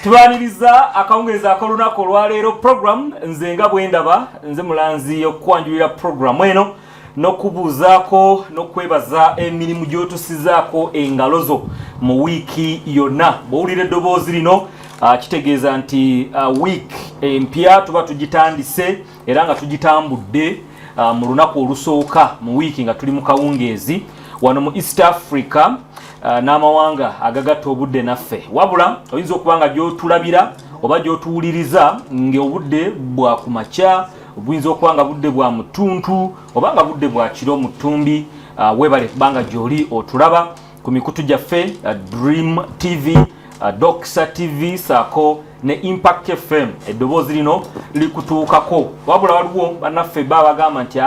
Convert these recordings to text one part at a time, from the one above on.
Tubaniriza akawungeza akolunako olwaleero program nze nga bwendaba nze mulanzi okwanjulira program eno n'okubuuzaako n'okwebaza emirimu gy'otusizaako engalozo mu wiiki yonna. Bw'owulira eddoboozi lino kitegeeza nti wiiki empya tuba tugitandise era nga tugitambudde mu lunaku olusooka mu wiiki nga tuli mu kawungeezi wano mu East Africa n'amawanga agagatta obudde naffe. Wabula oyinza okuba nga gy'otulabira oba gy'otuwuliriza ng'obudde bwa kumakya, obuyinza okuba nga budde bwa mutuntu oba nga budde bwa kiro mu ttumbi. Weebale kubanga gy'oli otulaba ku mikutu gyaffe Dream TV, Doxa TV saako ne Impact FM. Eddoboozi lino likutuukako. Wabula waliwo bannaffe bagamba nti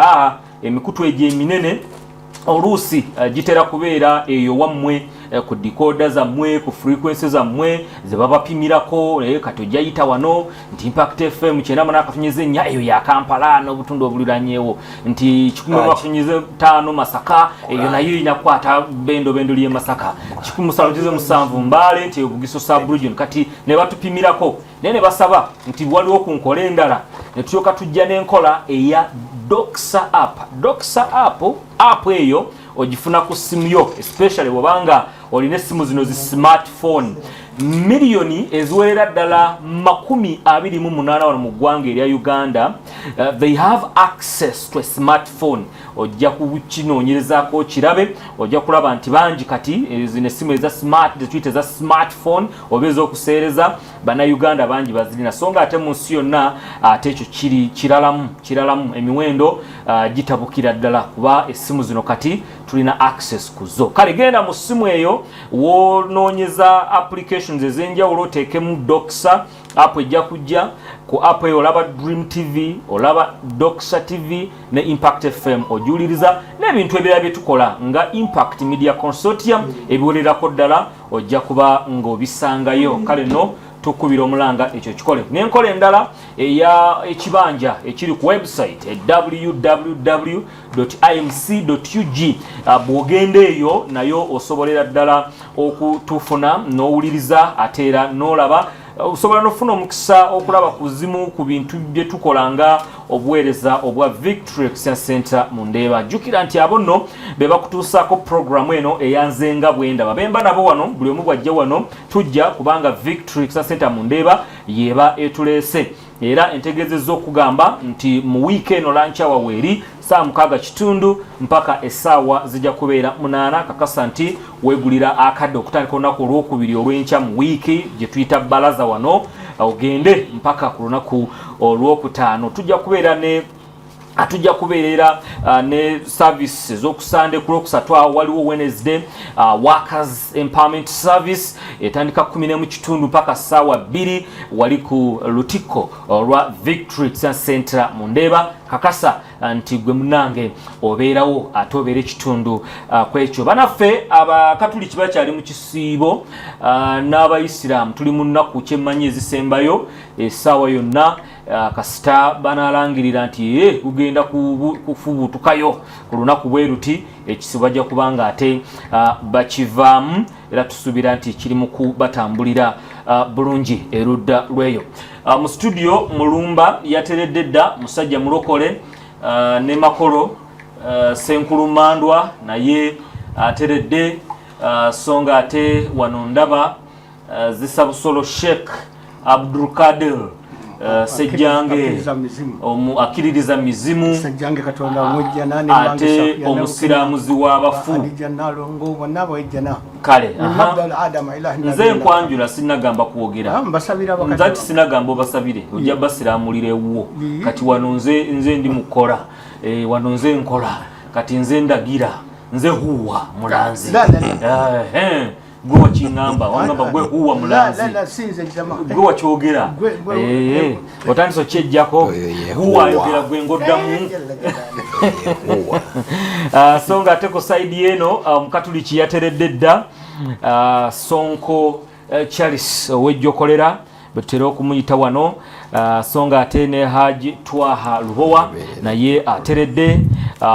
emikutu egyo eminene oluusi gitera kubeera eyo wammwe ku decoder zammwe ku frequency zammwe ze babapimirako kati ojayita wano nti Impact FM 98.4 eyo ya Kampala n'obutundu obuliranyeewo nti 105 Masaka eyo nayo inakwata bendo lye Masaka 107 Mbale nti Bugiso sub-region kati ne batupimirako ne basaba nti waliwo ku nkola endala ne tuyoka tujja n'enkola eya Doxa app. Doxa app eyo ogifuna ku simu yo, especially wabanga olina simu zino zi smartphone. Milioni eziwerera ddala 28 wano mu ggwanga erya Uganda. They have access to a smartphone. Ojja kukinoonyerezaako kirabe, ojja kulaba nti bangi kati zino essimu eza smart, zetuyita eza smartphone oba ez'okuseereza bannayuganda bangi bazirina. So nga ate mu nsi yonna ate ekyo kiralamu emiwendo gitabukira ddala kuba essimu zino kati tulina access kuzo. Kale genda mu ssimu eyo woonoonyeza applications ez'enjawulo oteekemu Doxa app ejja kujja ku app eyo olaba Dream TV, olaba Doxa TV ne Impact FM ojuuliriza n'ebintu ebirala bye tukola nga Impact Media Consortium ebiwererako ddala ojja kuba ng'obisangayo. Kale no tukubira omulanga ekyo kikole. N'enkola endala eya ekibanja ekiri ku website www.imc.ug bw'ogenda eyo nayo osobolera ddala okutufuna n'owuliriza ate era n'olaba osobola n'ofuna omukisa okulaba ku zimu ku bintu bye tukola nga obuweereza obwa Victory Exchange Center mu Ndeeba. Jjukira nti abo nno be bakutuusaako programu eno eyanze nga bwendaba. Bemba nabo wano buli omu bw'ajja wano tujja kubanga Victory Exchange Center mu Ndeeba yeba etuleese. Era entegezezza okugamba nti mu wiiki eno lancha waweeri saa 6 mpaka essaawa zijja kubeera 8 kakasa nti weegulira akadde okutandika olunaku olwokubiri olw'enkya mu wiiki gye tuyita balaza wano ogende mpaka ku lunaku olwokutaano. Tujja kubeerera ne service ez'okusande ku lwokusatu waliwo Wednesday Workers Empowerment Service etandika 11 mpaka ssaawa 2 wali ku Lutiko olwa Victory Center mu Ndeeba. Kakasa nti gwe munange obeerawo ate obeera ekitundu kwekyo. Banaffe abakatuliki bakyali mu kisiibo n'abayisiraamu tuli mu nnaku kyemmanyi ezisembayo essaawa yonna kasita banaalangirira nti kugenda kufubutukayo ku lunaku bwe luti ekisibo bajja kubanga ate bakivaamu era tusuubira nti kiri mu kubatambulira bulungi erudda lweyo. Mu studio Mulumba yateredde dda musajja mulokole ne Makolo Senkulumandwa naye ateredde songa ate wano ndaba Zisabusolo Sheikh Abdul Kadir Sejjange akiririza mizimu Sejjange Katonda omujja nane ate omusiraamuzi w'abafu kale nze nkwanjula sinagamba kwogera nze ati sinagamba obasabire ojja basiraamulirewo kati wano nze ndi mukola wano nze nkola kati nze ndagira nze huwa mulanzi gwe wakiŋŋamba wangamba gwe huwa mulanzi gwe wakyogera otandisa okyejjako huwa ayogera gwe ng'oddamu so nga ate ku sayidi eno omukatuliki yateredde dda Sonko Charles ow'ejjokolera betutera okumuyita wano so nga ate ne Haji Twaha Lubowa naye ateredde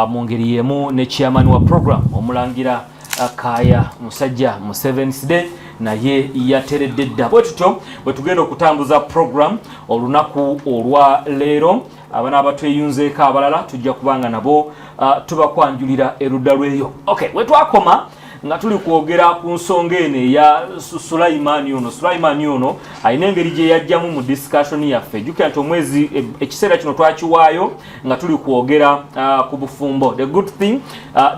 mu ngeri y'emu ne chairman wa program omulangira Kaya musajja mu 7th day naye yateredde dda. Bwe tutyo bwe tugenda okutambuza program olunaku olwa leero, abana abatweyunzeeko abalala tujja kubanga nabo tubakwanjulira erudda lweyo. Okay, we twakoma nga tuli kwogera ku nsonga eno ya Sulaiman ono. Sulaiman ono alina engeri gye yajjamu mu discussion yaffe. Jjukira nti omwezi ekiseera kino twakiwaayo nga tuli kwogera ku bufumbo. The good thing,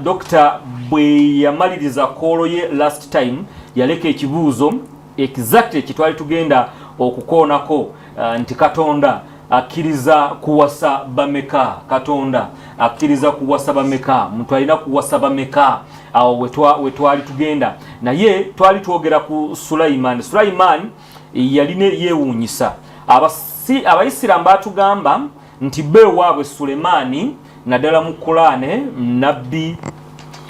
Dr. bwe yamaliriza koolo ye last time yaleka ekibuuzo exactly kitwali tugenda okukoonako, nti Katonda akkiriza kuwasa bameka. Katonda akkiriza kuwasa bameka, muntu alina kuwasa bameka. Awo wetwali tugenda naye twali twogera ku Sulaiman. Sulaiman yalina yeewuunyisa. Abayisiraamu batugamba nti beewaabwe Sulemani naddala mu Qur'ane nabbi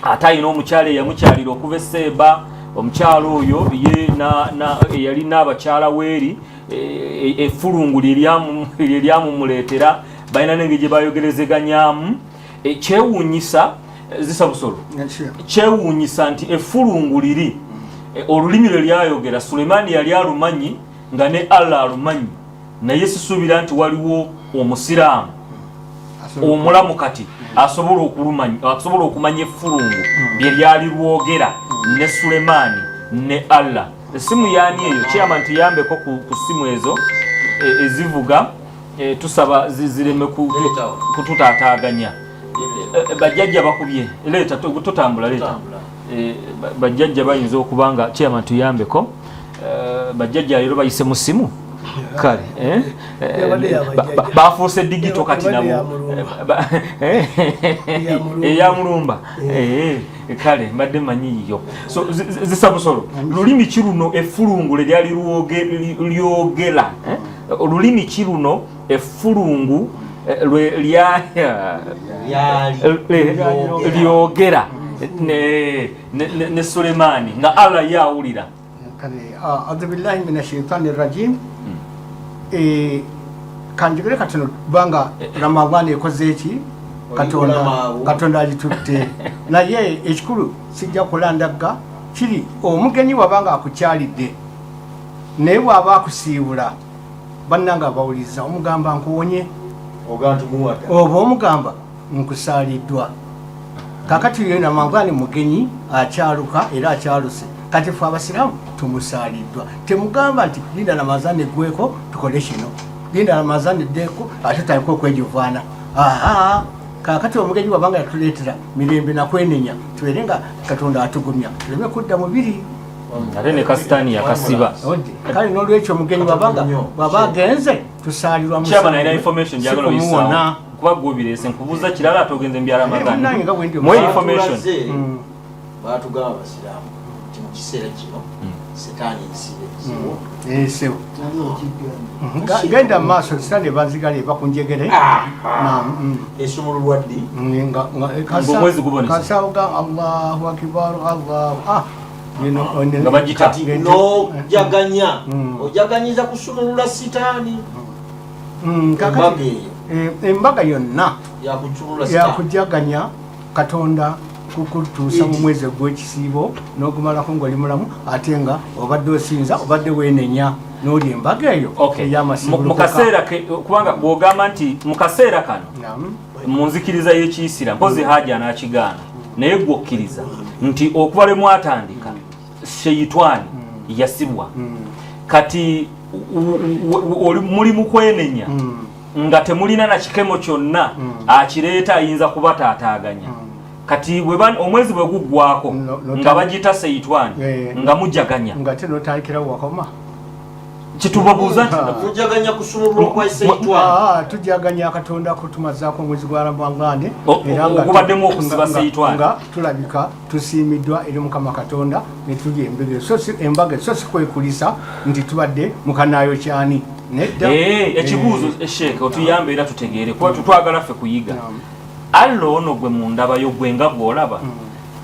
ate alina omukyala eyamukyalira okuva e Seba. Omukyala oyo yalina abakyala weeri effulungu ly'eryamumuleetera, balina n'engeri gye bayogerezeganyaamu. Kyewuunyisa zisa busolo, kyewuunyisa nti effulungu liri olulimi lwe lyayogera Sulemani yali alumanyi nga ne Allah alumanyi, naye sisuubira nti waliwo omusiraamu omulamu kati asobola okumanya effulungu bye lyali lwogera ne Sulemani ne Allah. Essimu yaani eyo kyama nti yambeko ku ssimu ezo ezivuga, tusaba zireme kututaataaganya. Bajjajja bakubye leeta tutambula leeta. Bajjajja bayinza okubanga kyama tuyambeko. Bajjajja leero bayise mu ssimu kale bafuuse digito kati nabo eyamulumba kale mbadde manyiyo. So zisa busolo, lulimi kiruno effulungu lyali lyogera, olulimi kiruno effulungu lyogera ne Sulemani nga Allah yawulira. A'udhu billahi minash shaitani rajim. Kanjigire katono banga Ramadhani ekoze eki Katonda agitutte naye ekikulu sijja kulandaga kiri omugenyi wabanga akukyalidde naye bw'aba akusiibula bannanga bawuliza omugamba nkuwonye oba omugamba nkusaaliddwa. Kakati yena Ramadhani mugenyi akyaluka era akyaluse, kati ffe abasiraamu tumusaaliddwa. Temugamba nti linda Ramadhani eggweko tukole kino, linda Ramadhani eddeeko ate taliko okwejuvaana. Kakati omugenyi wabanga yatuleetera mirembe nakwenenya tubeere nga Katonda atugumya tuleme kudda mubiri ate ne kasitaani yakasiba. Kale n'olwekyo omugenyi waba agenze tusaalirwa musamuona kuba gwobireese nkubuuza kirala ate ogenze mbyala Ramadhani mu information batugamba abasiraamu nti mu kiseera kino setaani nsibe genda maaso sitaani banzigale bakunjegere esumululwaddi omwezi gubonesa kasawuga Allahu akbar nga bagita n'ojaganya ojaganyiza kusumulula sitaani embaga yonna yakucumulula yakujaganya Katonda kukutuusa mu mwezi gw'ekisiibo n'ogumalako ng'oli mulamu ate nga obadde osinza obadde weenenya n'oli embaga eyo mu kaseera kubanga bw'ogamba nti mu kaseera kano mu nzikiriza y'Ekiyisira mpozi Hajji anaakigaana naye gw'okkiriza nti okuva lwe mwatandika Sheitani yasibwa kati muli mu kwenenya nga temulina na kikemo kyonna akireeta ayinza kubataataaganya. Kati omwezi bwe guggwako nga bagita Seitwani nga mujaganya nga tenotandikira wakoma kitubabuuza nti mujaganya kusumululwa kwa Seitwani tujaganya Katonda kutumazaako omwezi gwa Ramadhani era nga gubaddemu okusiba Seitwani nga tulabika tusiimiddwa eri Mukama Katonda ne tulya embaga so si kwekulisa nti tubadde mukanaayo kyani nedda. Ekibuuzo Sheikh otuyambe era tutegeere kuba tutwagala ffe kuyiga. Allah ono gwe mu ndabayo gwe nga bw'olaba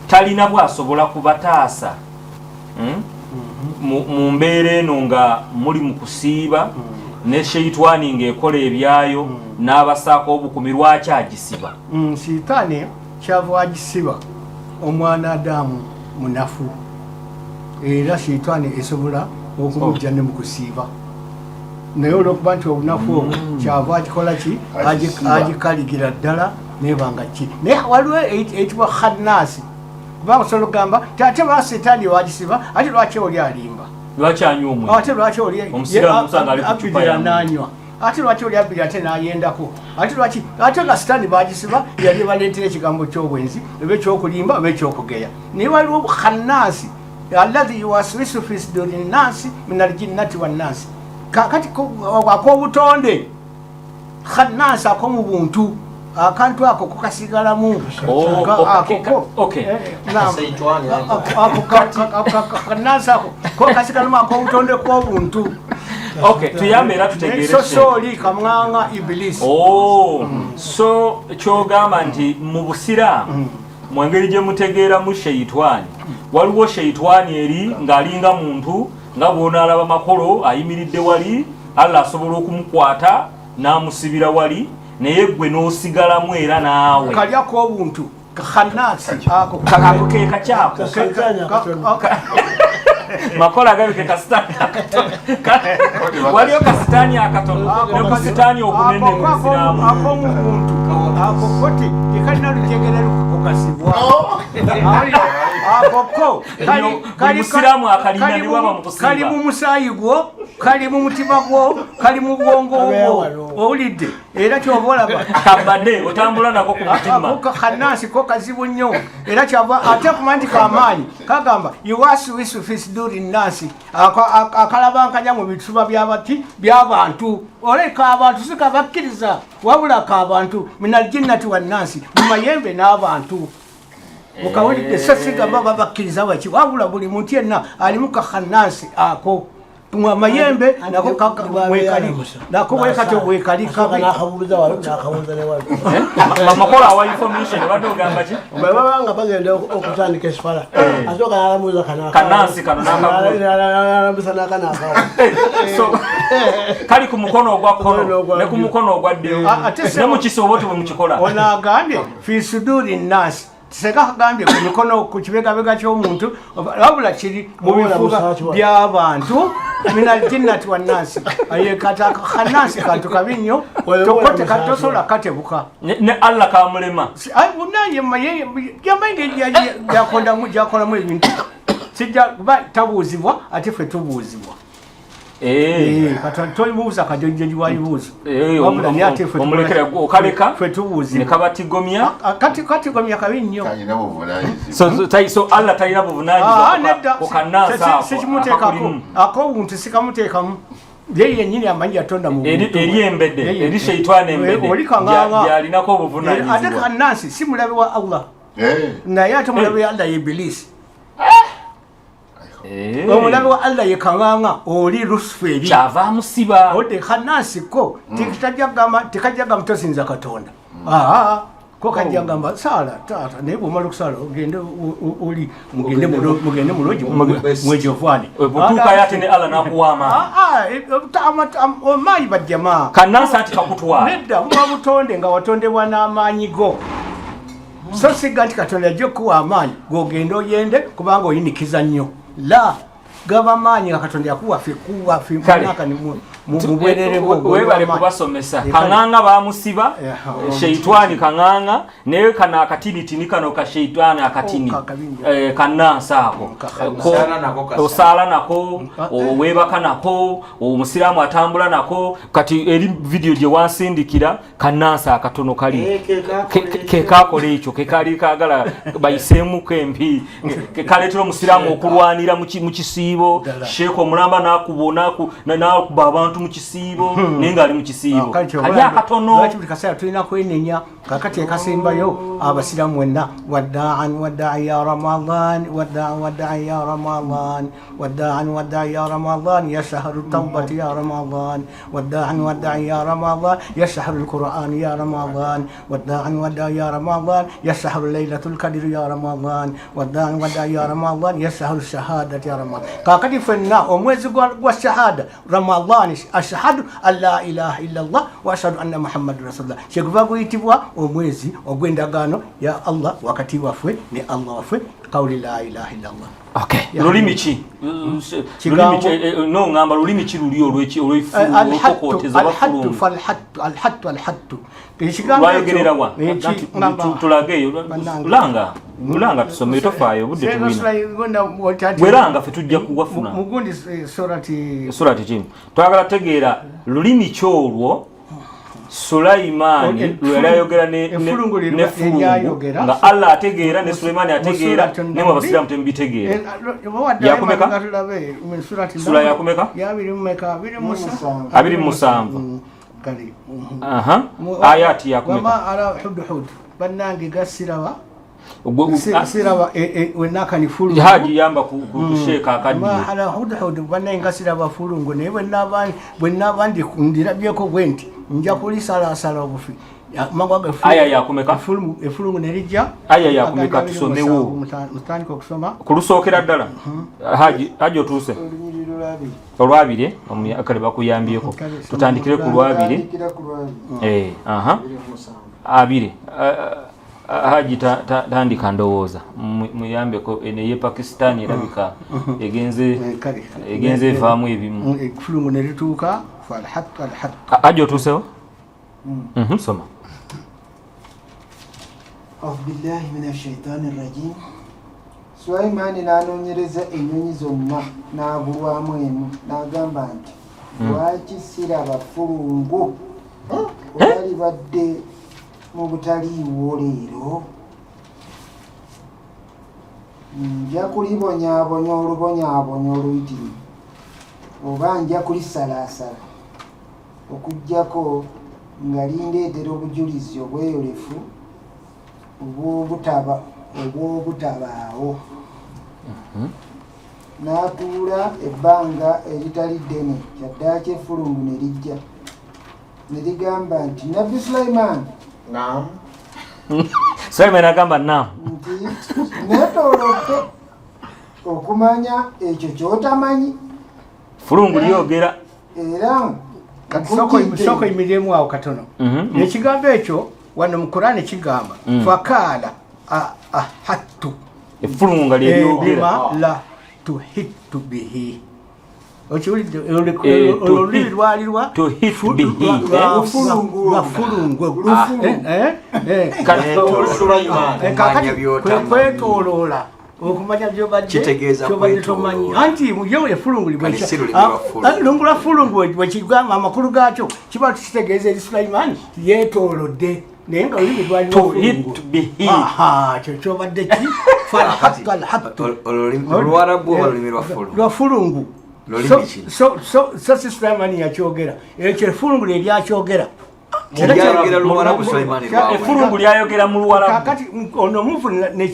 talina bw'asobola kubataasa mu mbeera eno nga muli mu kusiiba ne Sheitwani ng'ekola ebyayo n'abasaako obukumi lwaki agisiba? Sitaani kyava agisiba omwana Adamu munafu era sheitani esobola okumujja ne mukusiiba naye olwokuba nti obunafu obwo kyava akikola ki agikaligira ddala nebanga ki naye waliwo eyitibwa khannaasi kubanga osobola okugamba ate lwa setaani wagisiba ate lwaki oli alimba ate lwaki oliabira nanywa ate lwaki oli abiri ate nayendako ate nga sitaani bagisiba yali baleetera ekigambo ky'obwenzi oba ekyokulimba oba ekyokugeya naye waliwo khannaasi alladhi yuwaswisu fi suduri nnasi min aljinnati wannasi kakati ak'obutonde khannaasi ak'omu buntu akantu ako kukasigalamu khannaasi ako kokasigalamu ak'obutonde kw'obuntu tuyambe era tutegeere sooli kamwanga ibilisi so kyogamba nti mu busiraamu mu ngeri gye mutegeeramu sheitwani waliwo sheitwani eri ng'alinga muntu nga bw'onaalaba makolo ayimiridde wali Allah asobola okumukwata n'amusibira wali naye gwe n'osigalamu era naawe kalya k'obuntu khannaasi ako ke kakyako makolo agabike kasitaani akatono waliyo kasitaani akatono ne kasitaani okunene mu busiraamu ak'omuntu ako koti tekalina lujegere lukakasibwa akoko musiraamu akalina ne waba mu kusiiba kali mu musaayi gwo kali mu mutima gwo kali mu bwongo bwo owulidde era kyoba olaba kabadde otambula nako ku mutima khannaasi ko kazibu nnyo era kyava ate kumanya nti kamaanyi kagamba yuwaswisu fi suduri nnasi akalabankanya mu bituba by'abantu oleka abantu sikabakkiriza wabula k'abantu min aljinnati wannasi mu mayembe n'abantu mukawulidde sasigamba babakkiriza baki wabula buli muntu yenna alimu khannaasi ako amayembe nako bwekati obwekali makolo awa information badde ogamba ki babanga bagenda okutandika esifala asooka nalamuuza kanansi kano nalamusa nakanakawo kali ku mukono ogwa kkono ne ku mukono ogwa ddyo ne mukisobo ti bwe mukikola onagambye fi suduri nnasi tiseka kagambye ku mikono ku kibegabega ky'omuntu wabula kiri mu bifuba by'abantu min aljinnati wannasi khannaasi kantu kabi nnyo tosobola katebuka ne Allah kamulema jakolamu ebintu sijja kuba tabuuzibwa ate ffe tubuuzibwa tolibuuza kajojeji wayibuuza omulekera okaleka ffe tubuuzibwa ne kabatigomya katigomya kabi nnyo so Allah talina buvunaanyizibwa okannansi sikimuteekako ak'obuntu sikamuteekamu ye yennyini amanyi yatonda mu eri embedde eri sheitani embedde gyalinako obuvunaanyizibwa ate kannansi si mulabe wa Allah naye ate mulabe wa Allah ye ibilisi omulabe wa Allah ye kaŋŋaŋa oli Lusiferi kyava amusiba ode khannaasi ko tekajja gamba tosinza Katonda ko kajja gamba saala taata naye bw'omala okusaala ogende oli mugende mulogi mwejovani butuukayo ate ne Allah n'akuwa amaanyi bajjamaa kannansi ati kakutwala nedda muba butonde nga watondebwa n'amaanyi go so sigga nti Katonda ajja okuwa amaanyi gogende oyende kubanga oyinikiza nnyo la gaba maanyi nga Katonda yakuwa ffe mwaka mubwerere webale kubasomesa kaŋŋaŋa bamusiba sheitani kaŋŋaŋa naye kano akatibiti ni kano ka sheitani akatini kannansi ako osaala nako owebaka nako omusiraamu atambula nako kati eri vidiyo gye wansindikira kannansi akatono kali kekakola ekyo kekali kagala bayiseemuko empi kekaleetera omusiraamu okulwanira mu kisiibo sheeko omulamba nakuba abantu mu kisiibo naye ng'ali mu kisiibo kali akatono lwaki buli kaseera tulina kwenenya kakati ekasembayo abasiraamu wenna waddaan ya ramadan waddaan ya ramadan waddaan ya ramadan ya shahru tawbati ya ramadan waddaan ya ramadan ya shahru alquran ya ramadan waddaan ya ramadan ya shahru laylatul qadr ya ramadan waddaan ya ramadan ya shahru shahadati ya ramadan kakati fenna omwezi gwa shahada ramadan ashhadu an la ilaha illa Allah wa ashhadu anna Muhammadur Rasulullah. Kyekuva guyitibwa omwezi ogw'endagaano ya Allah wakati waffe ne Allah waffe, qawli la ilaha illa Allah. Okay. Lulimi ki? Lulimi ki? No ngamba lulimi ki luli olwefu okokoteza bafulumbu. Alhattu. Ekigambo lwayogerera wa? Tulageyo. Mulanga tusome tofaayo budde tulina. Bweranga ffe tujja kuwafuna. Mugundi surati kimu. Twagala tegeera lulimi ki olwo Sulaiman lwayogera ne fulungu nga Allah ategeera ne Sulaiman ategeera ne abasiramu tembitegeera. Yakumeka? Sura yakumeka? Abiri musanvu. Aha. Ayati yakumeka? Wama ala hudhud. Bannange gasirawa. Siraba wenaka ni fulungu. Haji yamba kusheka akadi. Ma ala hudhud bannange gasiraba fulungu ne bwe ndirabyeko bwenti. Nja kulisala obufi. Mangwaga aya yakumeka? Efulungu nerijja. Aya yakumeka tusomewo. Mutandika okusoma. Kulusokera ddala. Haji otuse. Olwabire akali bakuyambyeko. Tutandikire ku lwabire. Aha. Abire. Haji tandika ndowooza muyambeko ene Pakistan erabika egenze vaamu ebimu. Efulungu nerituuka falhat. Haji otusewo? Soma. A'udhu billahi minash shaitani rrajim. Sulaiman n'anoonyereza ennyonyi zonna n'abulwamu emu n'agamba nti lwaki siraba fulungu olwali badde mu butaliiwo leero, nja kulibonyaabonya olubonyaabonya oluyitirivu oba nja kulisalaasala okuggyako nga lindeetera obujulizi obweyolefu obw'obutabaawo. N'atuula ebbanga eritali ddene, kyaddaaki effulungu ne lijja ne ligamba nti Nabbi Sulaiman. Naam. Sulaiman agamba naam. Nti neetoolodde okumanya ekyo ky'otamanyi. Fulungu lyogera. Era soko imiremu awo katono. Ekigambo ekyo wano mu Qur'ani kigamba fakala ahattu. Effulungu nga lyogera. La tuhittu bihi. Ochiulide olulimi lwalirwa tuhittu bihi. Fulungu. Kwetoloola okumanya byobadde kitegeeza tomanyi anti muyo efulungu lungula fulungu wekigamba amakulu gaakyo kiba tukitegeeza eri Sulaiman yeetoolodde naye nga olulimi lwalirwa kyo kyobadde ki lwa fulungu. So si Sulaiman yakyogera ekyo efulungu lyeryakyogerera. Effulungu lyayogera mu Luwarabu. Kakati ono mufu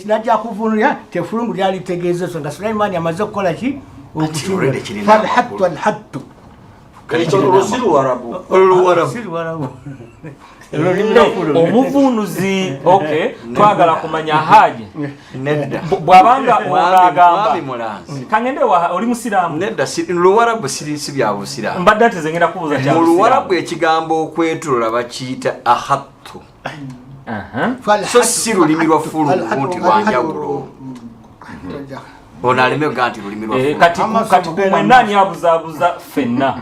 najja kuvunulira tefulungu lyalitegeeza so nga Sulaiman amaze okukola ki falhattu. Omuvunuzi twagala kumanya Haji bwabanga onagamba kangende oli musiraamu nedda Luwarabu si bya busiraamu. Mbadde ate zengenda kubuuza kya mu Luwarabu ekigambo okwetolola bakiyita ahattu. So si lulimi lwa fulungu nti lwanjawulo. Ono aleme ganti lulimi lwa fulungu. Kati mwenani abuzaabuza ffenna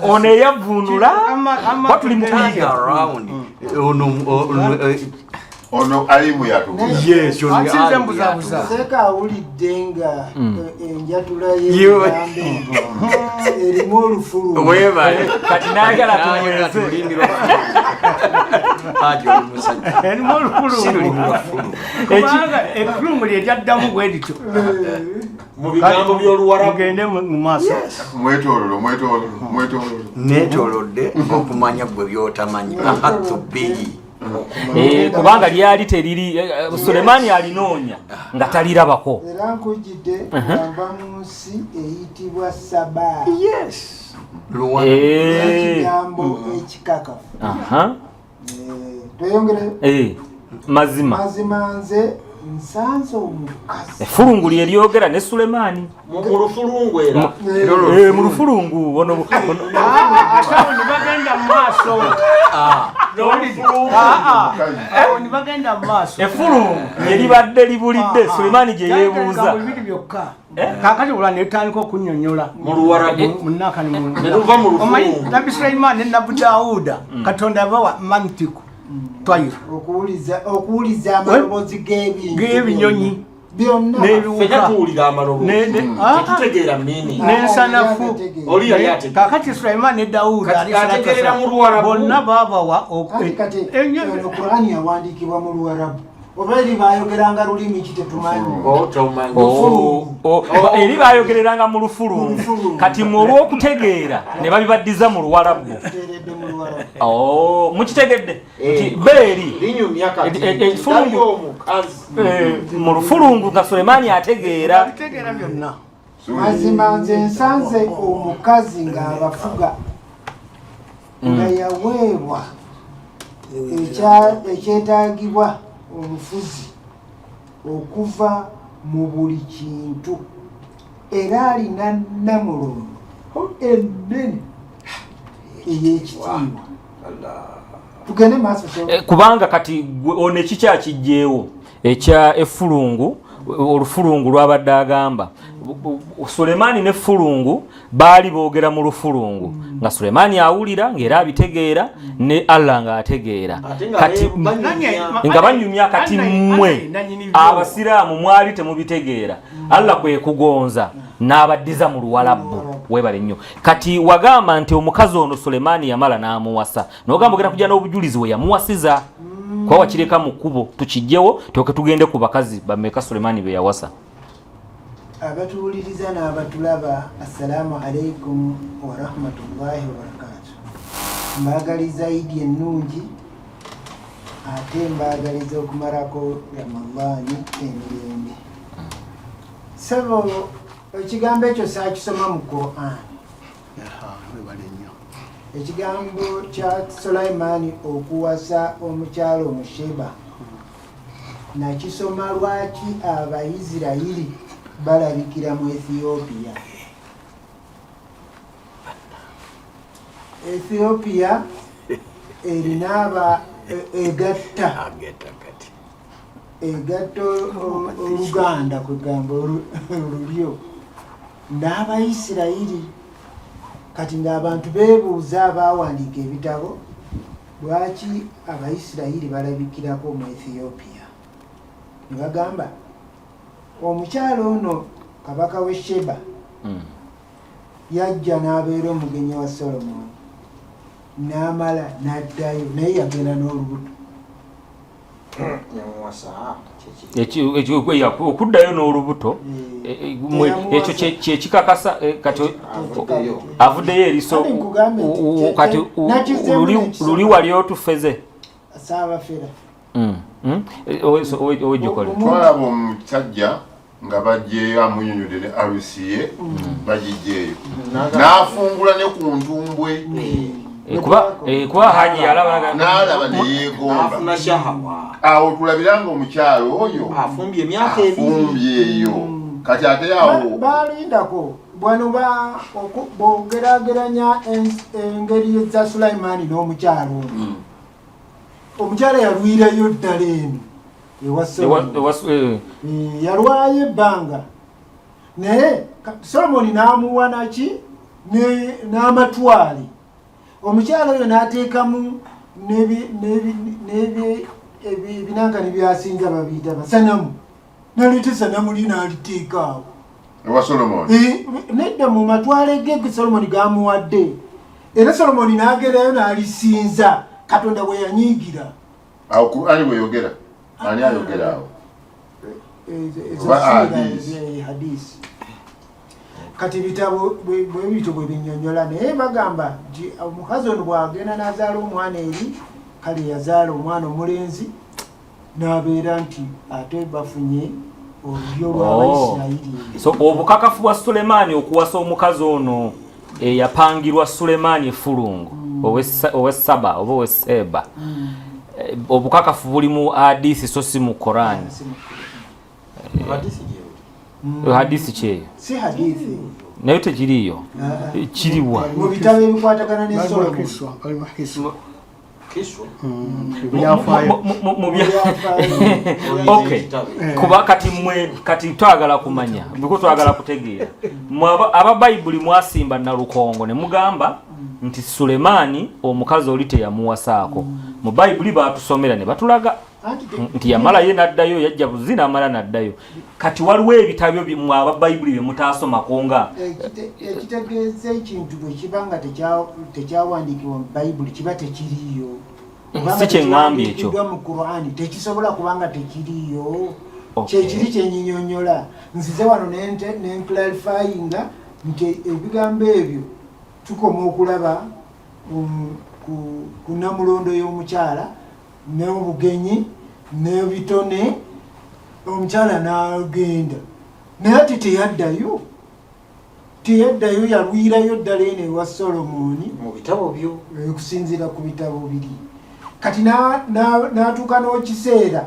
ono eyavunula watuli mukuyiga ono alimu yatubuza. Yes, Seka awulidde nga enjatula y'ebigambo erimu olufulungu. webale kati n'ayagala tuweze lulimi lwa Haji omusajja erimu olufulungu kubanga effulungu lyeryaddambu bwe lityo mu bigambo by'Oluwarabu. mugende mu maaso. Mwetoololo. Neetoolodde okumanya gwe by'otamanyi ahattu bihi. kubanga lyali teriri Sulaiman alinoonya nga talirabako. Era nkujjidde ava mu nsi eyitibwa Saba. Yes. Ekigambo ekikakafu. Aha. Tweyongereyo. Mazima. Mazima nze nsanze omukazi effulungu lye lyogera ne Sulemaani mu lufulungu era mu lufulungu ono atawo ne bagenda mu maaso ne bagenda mu maaso effulungu lye libadde libulidde Sulemaani gye yeebuuza bibiri byokka kakati olwa ne tutandika okunnyonnyola mu Luwarabu munakani ne luva mu lufulungu Nabi Sulaiman ne Nabi Daawuda Katonda yabawa mantiku twayira okuwuliza amaloboozi g'ebinyonyi byonna fena tuwulira amaloboozi tetutegeera mini n'ensanafu oli yali ategeera kakati Sulaiman ne Daawuda ategeerera mu Luwarabu bonna baabawa kati Qur'ani yawandiikibwa mu Luwarabu oba eri baayogeranga lulimi ki tetumanyi eri baayogereranga mu lufulungu kati mu olw'okutegeera ne babibaddiza mu Luwarabu mukitegedde nti beeri mu lufulungu nga Sulemaani ategeera byonna mazima nze nsanze omukazi ng'abafuga nga yaweebwa ekyetaagibwa obufuzi okuva mu buli kintu era alina namulondo ennene ey'ekitiibwa tugende maaso kubanga kati ono ekikyakijjeewo ekya effulungu olufulungu lwabadde agamba Sulemaani ne Fulungu baali boogera mu lufulungu nga Sulemaani awulira ng'era abitegeera ne Allah ng'ategeera kati nga banyumya kati mmwe abasiraamu mwali temubitegeera Allah kwe kugonza n'abaddiza mu Luwarabu webale nnyo kati wagamba nti omukazi ono Sulemaani yamala n'amuwasa n'ogamba ogenda kujja n'obujulizi we yamuwasiza kwa wakireka mu kkubo tukijjewo toke tugende ku bakazi bameka Sulemaani be yawasa abatuwuliriza n'abatulaba assalamu alaikum warahmatullahi wabarakatu mbagaliza idi ennungi ate mbagaliza okumalako Ramadhaani emirembe sabo ekigambo ekyo saakisoma mu Qur'an ekigambo kya Sulaimaani okuwasa omukyalo Omusheba nakisoma lwaki Abayisirayiri balabikira mu Ethiopia. Ethiopia erinaba egatta Oluganda kugamba olulyo n'Abayisirayiri kati ng'abantu beebuuza abawandiika ebitabo lwaki Abayisirayiri balabikirako mu Ethiopia ne bagamba omukyalo ono kabaka w'e Sheba yajja n'abeera omugenyi wa Solomon n'amala n'addayo naye yagenda n'olubuto okuddayo n'olubuto ekyo kyekikakasa kati avuddeyo eriso kati luli wali otufeze saabafera twalaba omusajja nga bajjeeyo amunyonyodde ne alusiye bagijjeeyo n'afungula ne ku ntumbwe kuba haji n'alaba ne yeegomba awo tulabira nga omukyalo oyo afumbye emyaka ebiri eyo kati ate awo balindako bwano bogerageranya engeri za Sulaimaani n'omukyalo ono omukyala yalwirayo ddala eno yalwayo ebbanga naye Solomoni n'amuwa naki n'amatwale omukyala oyo n'ateekamu ebinankani byasinza babiyita basanamu naleeta esanamu li n'aliteeka awo ewa Solomoni nedda mu matwale ge Solomoni gamuwadde era Solomoni n'agerayo n'alisinza Katonda bwe yanyiigira awo Qur'ani bwe yogera ani ayogera awo hadisi kati bitabo bwebityo bwe binnyonnyola naye bagamba nti omukazi ono bw'agenda n'azaala omwana eri kale yazaala omwana omulenzi n'abeera nti ate bafunye olulyo lw'Abayisirayiri so obukakafu bwa Sulemaani okuwasa omukazi ono eyapangirwa Sulemaani effulungu ow'essaba oba ow'esseba obukakafu buli mu hadisi so si mu Qur'ani hadisi kyeyo si hadithi naye tekiriyo kiriwa mu bitabo ebikwatagana ne Solomon okay kuba kati twagala kumanya biko twagala kutegeera aba Bible mwasimba na lukongo ne mugamba nti Sulemani omukazi oli teyamuwasaako mu Bible batusomera ne batulaga nti yamala ye naddayo yajja buzina amala naddayo kati waliwo ebitabo mu aba Bible bye mutasoma konga ekitegeeza ekintu bwe kibanga tekyawandiikibwa mu Bible kiba tekiriyo si kyeŋŋambye ekyo mu Qur'ani tekisobola kubanga tekiriyo kyekiri kyenyinyonyola nzize wano nenclarifyinga nti ebigambo ebyo tukoma okulaba ku namulondo y'omukyala n'obugenyi n'ebitone omukyala n'agenda naye ati teyaddayo yalwirayo ddala eno ewa Solomoni mu bitabo byo okusinziira ku bitabo biri kati n'atuuka n'ekiseera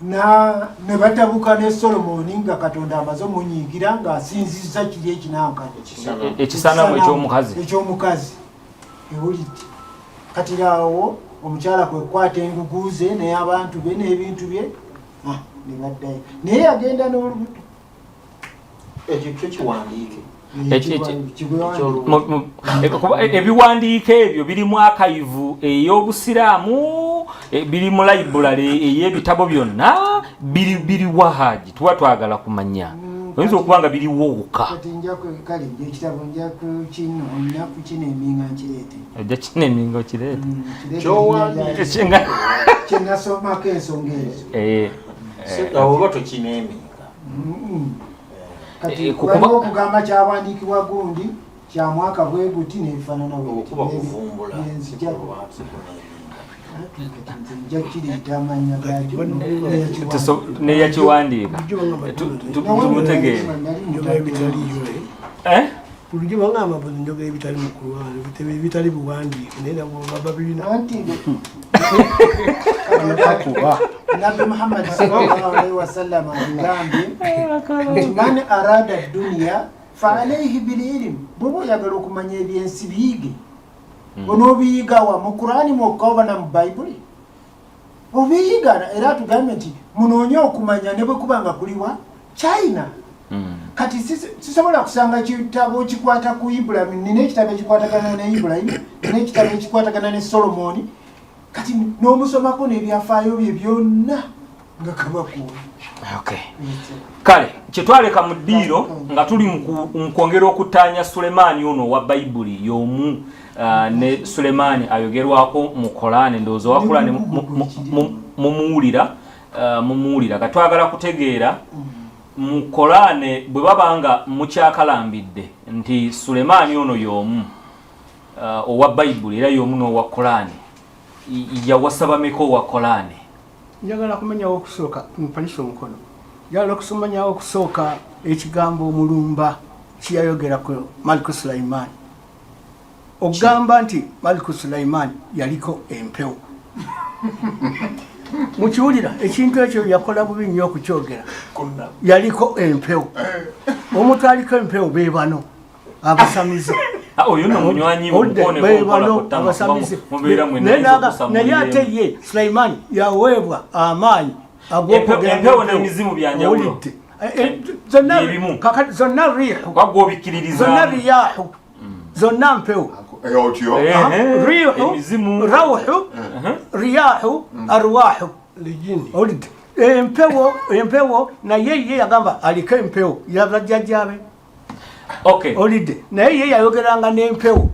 ne batabuka ne Solomoni nga Katonda amaze omunyiigira ng'asinzizza kiri ekinanka ekisanamu ekyomukazi ewulidde kati awo omukyala kwe kwata engugu ze naye abantu be n'ebintu bye ne baddayo naye yagenda n'olubuto ekyo kyo kiwandiike ebiwandiiko ebyo birimu akayivu ey'obusiraamu biri mu library ey'ebitabo byonna biri wahaji tuba twagala kumanya oyinza okuba nga biriwo wokka kale ekitabo nja kukineminga nkireete ojja kineminga okireete kyenasomako ensonga ezo oba tokineminga kati waliwo okugamba kyawandiikibwa gundi kya mwaka bwe guti nebifaanana okuba kuvumbula nja kireeta amanya gakyo neyakiwandiika tumutegeere bulungi bangamba mbu njogera ebitali mu Qur'ani ebitali buwandiike naye nabo baba birina Nabi Muhammad sallallahu alaihi wasallam agambye nti man arada dunya fa alayhi bil ilm bwoba oyagala okumanya ebyensi biyige onoobiyigawa mu Qur'ani mwokka oba na mu Bible obiyiga era tugambye nti munoonye okumanya ne bwe kubanga kuliwa China kati sisobola kusanga kitabo kikwata ku Ibrahim nina ekitabo ekikwatagana ne Ibrahim nina ekitabo ekikwatagana ne Solomoni kati n'omusomako n'ebyafaayo bye byonna nga kabakuwa kale kyetwaleka mu ddiiro nga tuli mu kwongera okutaanya Sulemaani ono wa Bayibuli y'omu ne Sulemaani ayogerwako mu Korani ndowooza wa Korani mumuwulira katwagala kutegeera mu Korani bwe babanga mukyakalambidde nti Sulemaani ono y'omu owa Bayibuli era y'omu n'owa Korani yawasabameko wa Korani njagala kumanyawo okusooka mpanyisa omukono njagala okumanyawo okusooka ekigambo omulumba kiyayogera ku Maliku Sulaiman ogamba nti Maliku Sulaiman yaliko empewo mukiwulira ekintu ekyo yakola bubi nnyo okukyogera yaliko empewo omuntu aliko empewo be bano abasamize oyo no munywanyi abasamize naye ate ye Sulaiman yaweebwa amaanyi empewo n'emizimu byanjawulo zonna riihu zonna riyaahu zonna mpewo riihu rawhu riyaahu arwaahu olidde empewo naye ye yagamba aliko empewo yabajjajjabe olidde naye ye yayogeranga n'empewo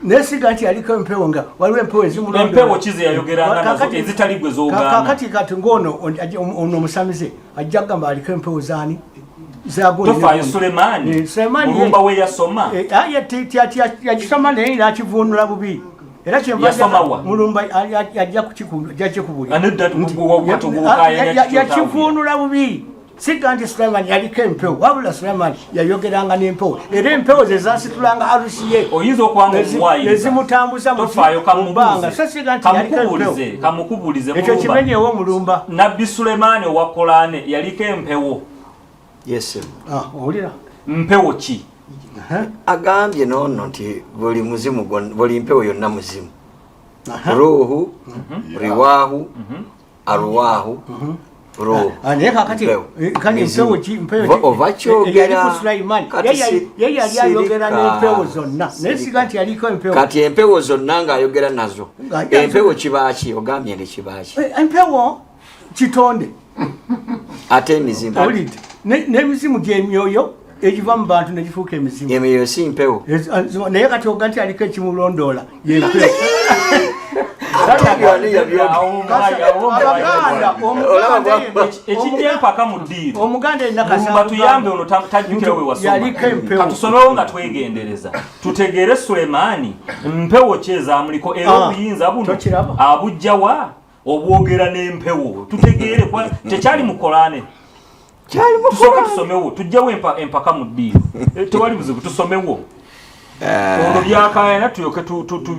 nesiga nti yaliko empewo nga waliwo empewo empewo kize yayogeranga nazo ezitali gwe z'ogamba kati ng'ono omusamize ajja kugamba aliko empewo zaani tofaayo Sulemaani mulumba we yasoma yakisoma naye nakivuunula bubi era mulumba yajja kukikubulya yakivuunula bubi siga nti Sulaiman yaliko empewo wabula Sulaiman yayogeranga n'empewo era empewo ze zasitulanga arusiye oyinza okwanga omuwayiza nezimutambuza mu bbanga so siga nti yaliko empewo kamukubulize ekyo kimenyewo omulumba nabbi Sulaiman owa Korane yaliko empewo yes owulira mpewo ki agambye nono nti buli muzimu buli mpewo yonna muzimu ruhu riwahu arwahu ruhu naye kakati kani empewo ki ovakyogera Sulaiman ye yali ayogera n'empewo zonna naye siga nti yaliko empewo kati empewo zonna ng'ayogera nazo empewo kibaki ogambye ndi kibaki empewo kitonde ate emizimu owulidde n'emizimu gy'emyoyo egiva mu bantu negifuuka emizimu emyoyo si mpewo naye kati oga nti aliko ekimulondoola yempewo ekijja empaka mu ddiiro omuganda batuyambe ono tajjukira we wasoma katusomewo nga twegendereza tutegeere Sulemaani mpewo ki ezaamuliko era obuyinza buno abujjawa obwogera n'empewo tutegeere tekyali mu Korane tusooke tusomewo tujjawo empaka mu ddiiro tewali buzibu tusomewo ono byakayana tulyoke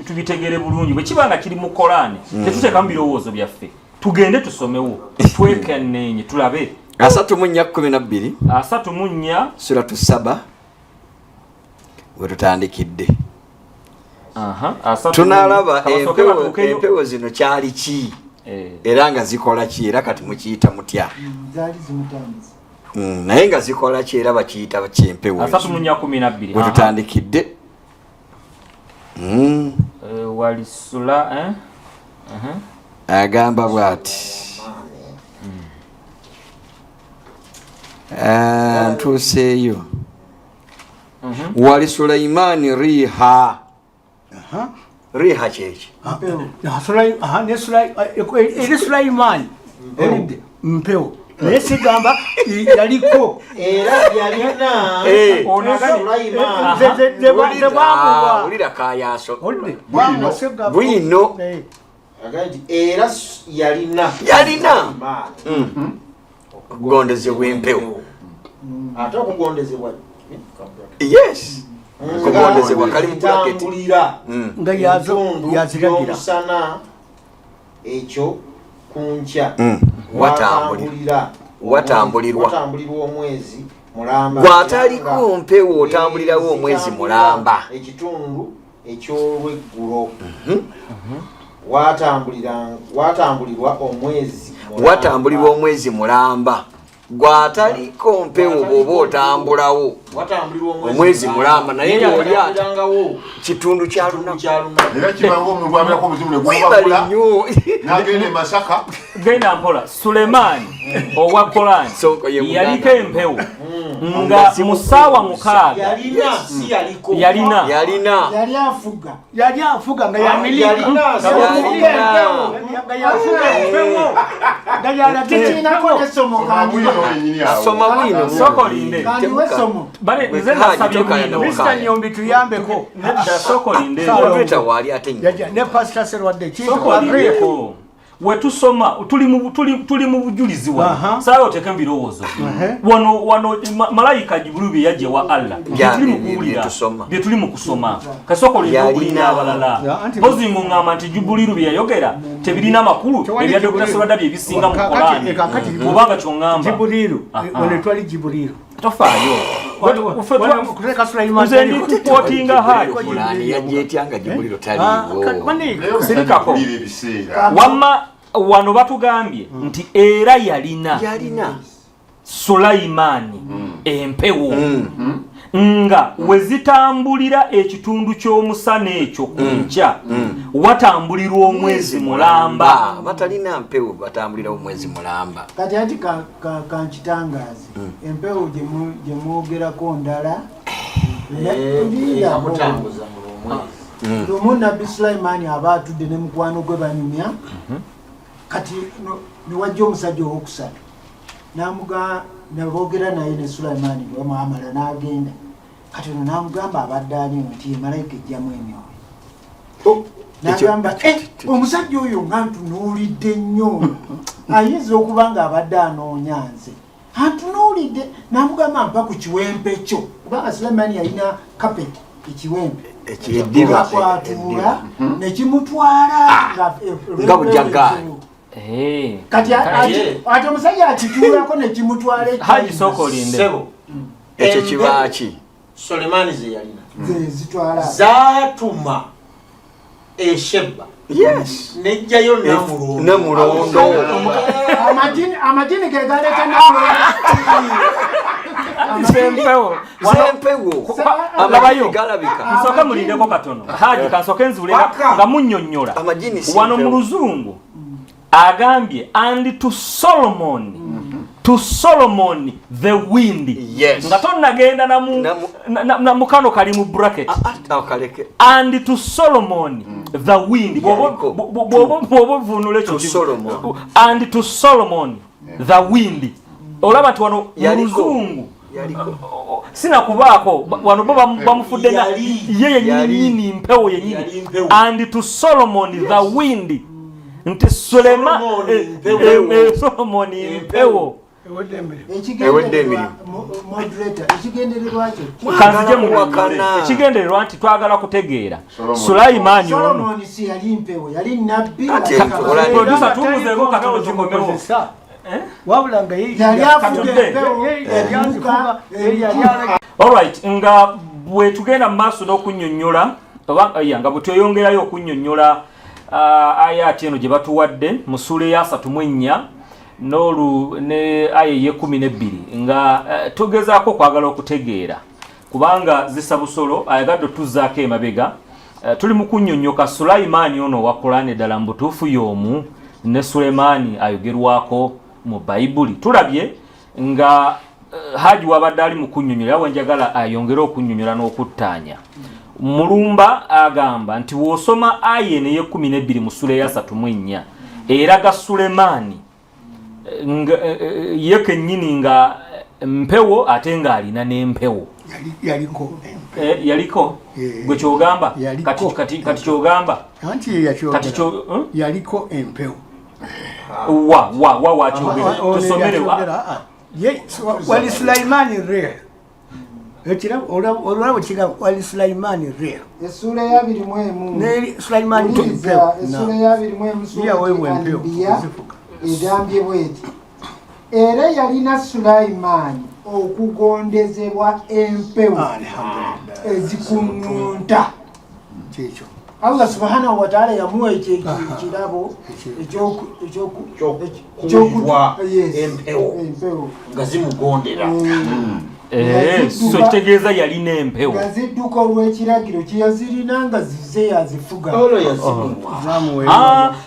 tubitegeere bulungi bwe kibanga kiri mu Korane tetuteekamu birowoozo byaffe tugende tusomewo twekenneenye tulabe 3:12 suratu 7 we tutandikidde tunalaba empewo zino kyali ki era nga zikola ki era kati mukiyita mutya naye nga zikola ki era bakiyita kyempewo 3:12 we tutandikidde walisula agamba bw'ati ntuuseeyo wali Sulaimaani riha riha kyeki eri Sulaimaani olidde mpewo naye sigamba yaliko era yalina wulira kayaso bwino era yalina okugondezebwa empewo ate okugondezebwa yes okugondezebwa kali mu bracket nga yaziragira omusana ekyo kunkya watambulirwa omwezi mulamba gw'ataliko mpewo otambulirawo omwezi mulamba ekitundu ekyolweggulo watambulirwa omwezi mulamba gw'ataliko mpewo bw'oba otambulawo omwezi mulamba naye ng'oli kitundu kya lunaku era kibanga omuntu gw'abeerako omuzimu ne gubakula n'agenda e Masaka genda mpola Sulemaani owa Korani yaliko empewo nga mu ssaawa 6 yalina yali afuga nga yamilika asoma bwino sokolinde nze nasabye bwino Mr. Nyombi tuyambeko sokolinde olweta waali ate ne Pastor Serwadde sokolindeko wetusoma tuli mu bujulizi wano saawa oteke mbirowoozo wano malayika Jibrilu bye yajje wa Allah bye tuli mu kusoma kasokolinde okulina abalala mpozi ng'oŋŋamba nti Jibrilu bye yayogera tebirina makulu ebya Dr. Serwadde bye bisinga mu Korani kubanga ky'oŋŋamba Jibrilu wano twali Jibrilu tofaayo nze ndi kupootinga hayo yajeetyanga Jibrilu taliiwo sirikako wamma wano batugambye nti era yalina Sulaimaani empewo nga wezitambulira ekitundu ky'omusana ekyo ku nkya watambulirwa omwezi mulamba batalina mpewo batambulira omwezi mulamba kati ati kankitangaazi empewo gye mwogerako ndala lumu nabbi Sulaimaani aba atudde ne mukwano gwe banyumya kati niwajja omusajja owokusatu naboogera naye ne Sulaimaani bwamwamala n'agenda kati ono n'amugamba abadde ali nti ye malayika ejjamu emyoyo n'agamba omusajja oyo nga ntunuulidde nnyo ayinza okuba nga abadde anoonya nze Antunuulidde n'amugamba mpa ku kiwempe kyo kubanga Sulaiman yalina carpet ekiwempe ekikwatula nekimutwala nga bujagaali. Kati ate omusajja akituulako nekimutwala Haji soko linde ekyo kibaki Sulaiman ze yalina zitwala zatuma Sheba nejjayo namulondo amajini gegaleta sempewo abayo galabika nsoke mulindeko katono Haji kansoke nzule nga munnyonnyola wano mu luzungu agambye and to Solomon the wind nga tonnagenda na mukano kali mu bracket and to Solomon the wind bobo vunule ekyo and to Solomon the wind olaba nti wano mu luzungu sina kubaako wano bamufudde na ye yenyini mpewo yenyini and to Solomon the wind nti Solomon mpewo ekigendererwa nti twagala kutegeera Sulaiman ono producer tumuzeeko katono kikomewo wabula nga alright nga bwe tugenda mu maaso n'okunnyonnyola oba nga bwe tweyongerayo okunnyonnyola ayati eno gye batuwadde mu ssuula eya 34 n'olu ne aya ye12 nga tugezaako okwagala okutegeera kubanga zisa busolo ayagadde tuzzaako emabega tuli mu kunnyonnyoka Sulaiman ono wa Qur'an eddala mu butuufu y'omu ne Sulaiman ayogerwako mu Bayibuli tulabye nga Haji wabadde ali mu kunnyonnyola wenjagala ayongere okunnyonnyola n'okuttaanya Mulumba agamba nti wosoma aya ne ye12 mu sura ya 34 eraga Sulaiman ye kennyini nga mpewo ate nga alina n'empewo yaliko gwe kyogamba kati kyogamba kati yaliko empewo wakyogera tusomere wali Sulaiman real olwabo kiga wali Sulaiman real esula ya 21 ne Sulaiman empewo esula ya 21 egambye bweti era yalina Sulaiman okugondezebwa empewo ezikuŋŋunta kyekyo Allah subhanahu wa ta'ala yamuwa ekirabo empewo nga zimugondera so kitegeeza yalina empewo nga zidduka olw'ekiragiro kyeyazirina nga zize yazifuga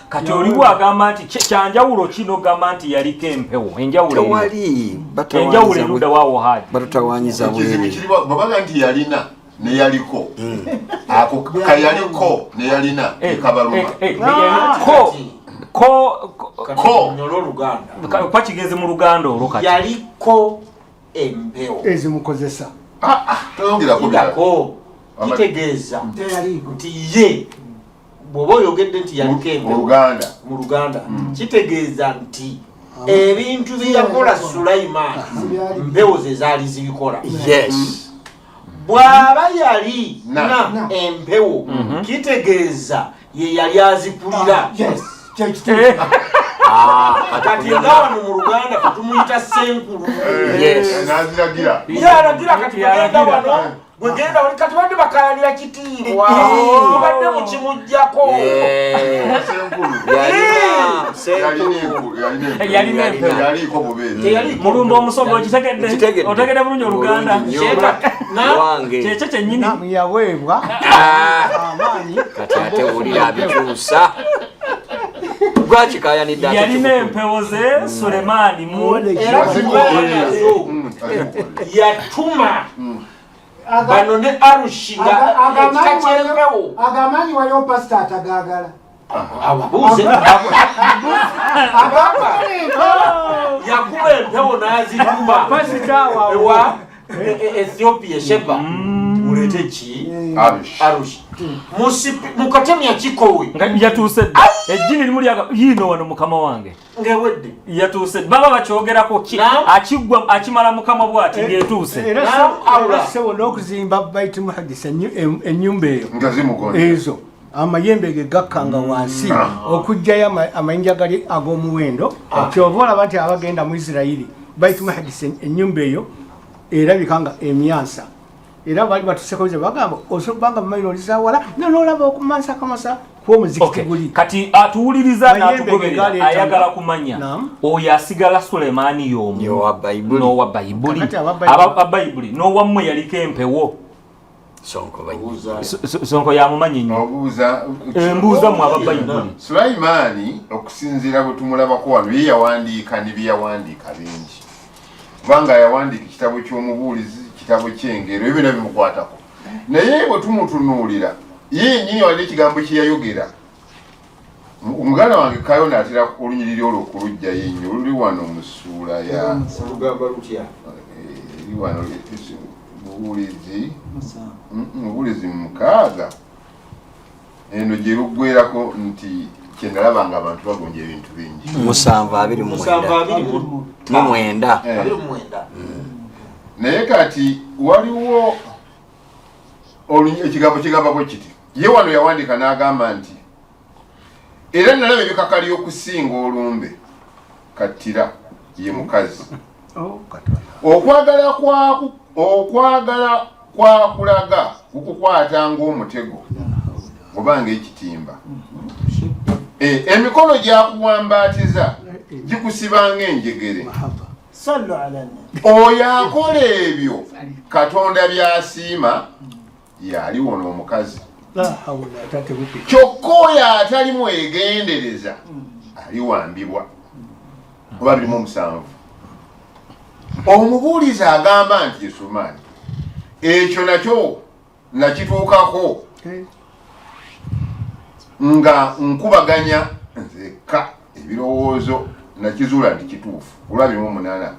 kati oliwo agamba nti kyanjawulo kino gamba nti yaliko empewo enjawulo erudda waawo Haji batutawanyiza babaga nti yalina neyaliko ako kayaliko neyalina ekabaluma kwa kigeze mu Luganda olwo kati yaliko empewo ezimukozesa toyongerako kitegeeza nti ye bw'oba oyogedde nti yaliko empewo mu Luganda kitegeeza nti ebintu byeyakola Sulaiman mpewo ze zaali zibikola bw'aba yali na empewo kitegeeza ye yali azipulira kati nga wano mu Luganda tutumuyita senkulu yalagira kati bwegenda wano bwegenda wali kati badde bakalira kitiibwa mubadde mukimuggyako mulumba omusomba okitegedde otegedde bulungi Oluganda kyekyo kyennyini yaweebwa amaanyi kati ate wulira abikyusa yalina empewo ze Sulaiman yatuma bano ne Arushi nga ekitakyempewo agamanyi waliwo pasita atagagala ababuuze yakuba empewo n'azituma ewa Ethiopia Sheba mulete ki Arush mukatemya kikowe yatuuse ejjini limu yino wano mukama wange ngewedde yatuuse baba bakyogerako akigwa akimala mukama bwati ngetuuse era sewo n'okuzimba Baitul Muqaddas ennyumba eyo ezo amayembe ge gakkanga wansi okujjayo amayinja gali ag'omuwendo kyova olaba nti abagenda mu Isirayiri Baitul Muqaddas ennyumba eyo erabika nga emyansa era bali batusekoze bagamba osobanga mailo lisawala nololaba okumansa kamasa kw'omuzikiti guli kati atuwuliriza n'atugoberera ayagala kumanya oyo asigala Sulemaani y'omu n'owa Bayibuli Abayibuli n'owammwe yaliko empewo Sonko yamumanyi nnyo embuuza mu Ababayibuli Sulaimaani okusinziira bwe tumulabako wano ye yawandiika ne bye yawandiika bingi kubanga yawandiika ekitabo ky'omubuulizi kitabo ky'engero ebyo nabyo bimukwatako naye bwe tumutunuulira ye yennyini wali ekigambo kye yayogera omuganda wange kayo naatera olunyiriri olwo okulujja yennyo oluli wano mu ssuula ya eri wano mubuulizi 6 eno gye luggwerako nti kyendalaba nga abantu bagonja ebintu bingi 7:29 naye kati waliwo ekigambo kigamba bwe kiti ye wano yawandiika n'agamba nti era nalaba ebikakali okusinga olumbe kattira ye mukazi okwagala kwakulaga kukukwata ng'omutego obanga ekitimba emikono gyakuwambaatiza gikusibanga enjegere oyo akola ebyo Katonda by'asiima yali wona omukazi kyokka oyo atali mwegendereza aliwambibwa oba 27 omubuulizi agamba nti Sulemaani ekyo nakyo nakituukako nga nkubaganya nzekka ebirowoozo nakizuula nti kituufu olwa 28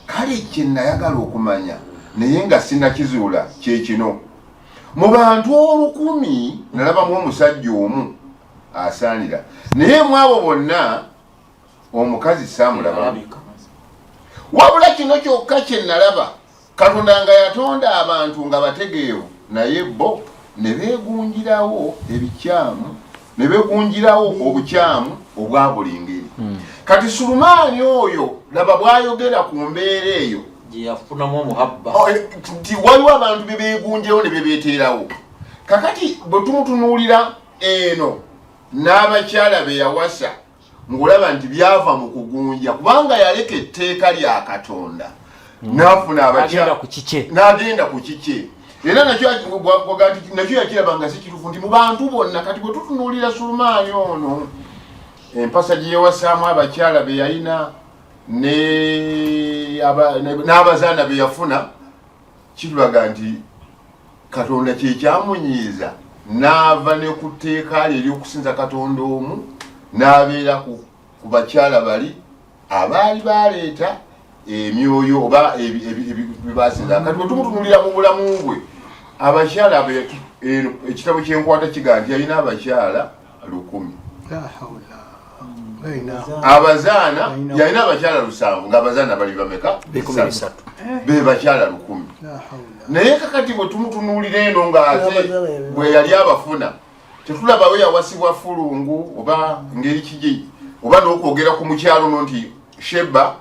kale kye nayagala okumanya naye nga sinnakizuula kyekino mu bantu 1000 nalabamu omusajja omu asaanira naye mu abo bonna omukazi saamulaba wabula kino kyokka kye nalaba Katonda nga yatonda abantu nga bategeevu naye bo ne beegunjirawo ebikyamu ne beegunjirawo obukyamu obwa buli ngeri kati Sulemaani oyo laba bwayogera ku mbeera eyo yafunamu omuhabba nti waliwo abantu be beegunjirawo ne bebeeteerawo kakati bwe tumutunuulira eno n'abakyala be yawasa ng'olaba nti byava mu kugunja kubanga yaleka etteeka lya Katonda n'afuna abakyala n'agenda ku kike era nakyo yakiraba nga si kituufu nti mu bantu bonna kati bwe tutunuulira Sulemaani ono empasa gye yewasaamu abakyala be yalina n'abazaana be yafuna kitulaga nti Katonda kye kyamunyiiza n'ava ne ku tteeka lye ery'okusinza Katonda omu n'abeera ku bakyala bali abaali baleeta emyoyo oba ebibasinza kati bwe tumutunuulira mu bulamu bwe abakyala ekitabo kyenkwata kiga nti yalina abakyala 100 abazaana yalina abakyala 7 ng'abazaana bali bameka 3 be bakyala 100 naye kakati bwe tumutunuulira eno ng'ate bwe yali abafuna tetulabawe yawasibwa fulungu oba ngeri kigi oba n'okwogera ku mukyalo no nti Sheba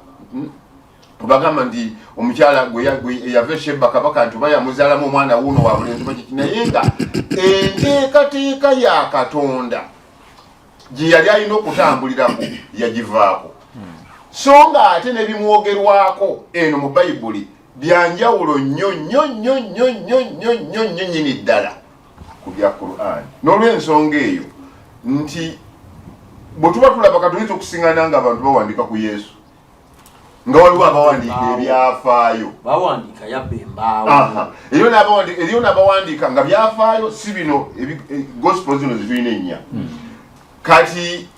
bagamba nti omukyala gwe yava Sheba kabaka nti oba yamuzaalamu omwana wuuno wa bulenzi bakiki naye nga enteekateeka ya Katonda gye yali alina okutambulirako yagivaako so nga ate ne bimwogerwako eno mu Bayibuli byanjawulo nnyo nnyini ddala ku bya Qur'an n'olw'ensonga eyo nti bwe tuba tulaba katuyinza okusiŋŋana nga abantu bawandiika ku Yesu nga waliwo abawandiika ebyafaayo bawandiika yabba embaawo eriyo n'abawandiika nga byafaayo si bino gospel zino zitulina ennya kati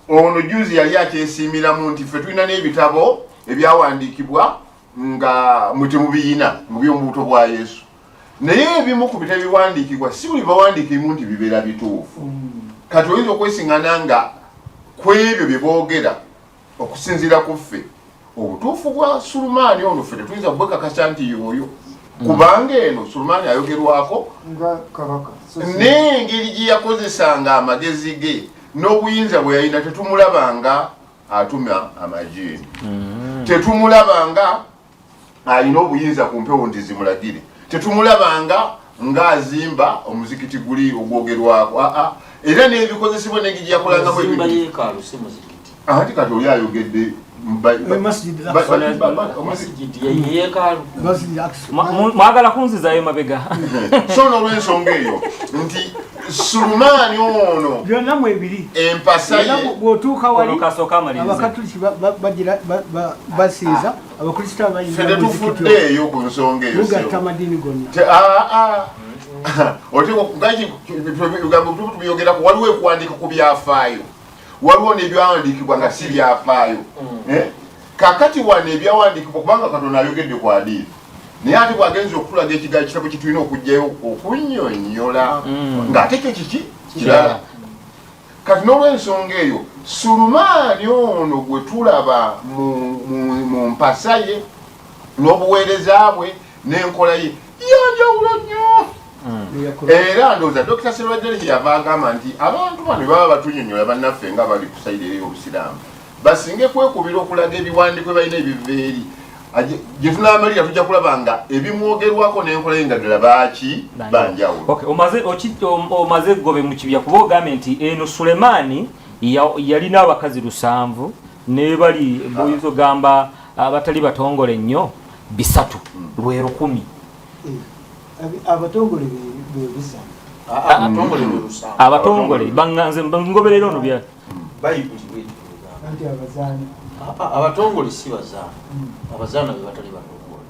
ono juzi yali akyesiimiramu nti ffe tulina n'ebitabo ebyawandiikibwa nga mwe temubiyina mu by'omubuto bwa Yesu naye ebimu ku bitabo biwandiikibwa si buli bawandiikimu nti bibeera bituufu. Kati oyinza okwesiŋŋana nga ku ebyo bye boogera okusinziira ku ffe obutuufu bwa Sulemaani ono ffe tetuyinza kubwekakasa nti yoyo kubanga eno Sulemaani ayogerwako n'engeri gye yakozesanga amagezi ge n'obuyinza bwe yalina tetumulabanga atuma amajiini, tetumulabanga alina obuyinza ku mpewo nti zimulagire, tetumulabanga ng'azimba omuzikiti guli ogwogerwako. Era n'ebikozesebwa n'engeri gye yakolangamu ati kati oli ayogedde mwagala kunzizayo mabega so n'olw'ensonga eyo nti Sulemaani ono byonna mu ebiri empasa ye bw'otuuka wali abakatuliki basiiza abakristaayo bayinza tetufuddeeyo ku nsonga eyo mugatta amadini gonna tubyogeraku waliwo ekuwandiika ku byafaayo, waliwo n'ebyawandiikibwa nga si byafaayo. Kakati wano ebyawandiikibwa kubanga Katonda ayogedde ku hadiisi, naye ate bw'agenza okutulaga ekitabo kye tulina okugyayo okunnyonnyola ng'ate kyo kiki kirala. Kati n'olw'ensonga eyo Sulemaani ono gwe tulaba mu mpasa ye n'obuweereza bwe n'enkola ye yanjawulo nnyo. Era ndowooza Dr. Serwadeli yava agamba nti abantu bano baba batunnyonnyola bannaffe nga bali ku sayidi ey'Obusiraamu basinge kwekubira okulaga ebiwandiiko balina ebiveeri gye tunaamalira tujja kulaba nga ebimwogerwako n'enkola ye nga ddala baaki banjawulo. Omaze gobe mu kibya kuba ogambye nti eno Sulemaani yalina abakazi 7 ne bali boyizo gamba abatali batongole nnyo 3 lwe 10. Abatongole bebisa abatongole banganze ngoberera ono bya Bayibuli bwetu anti abazaana abatongole si bazaana abazaana be batali batongole.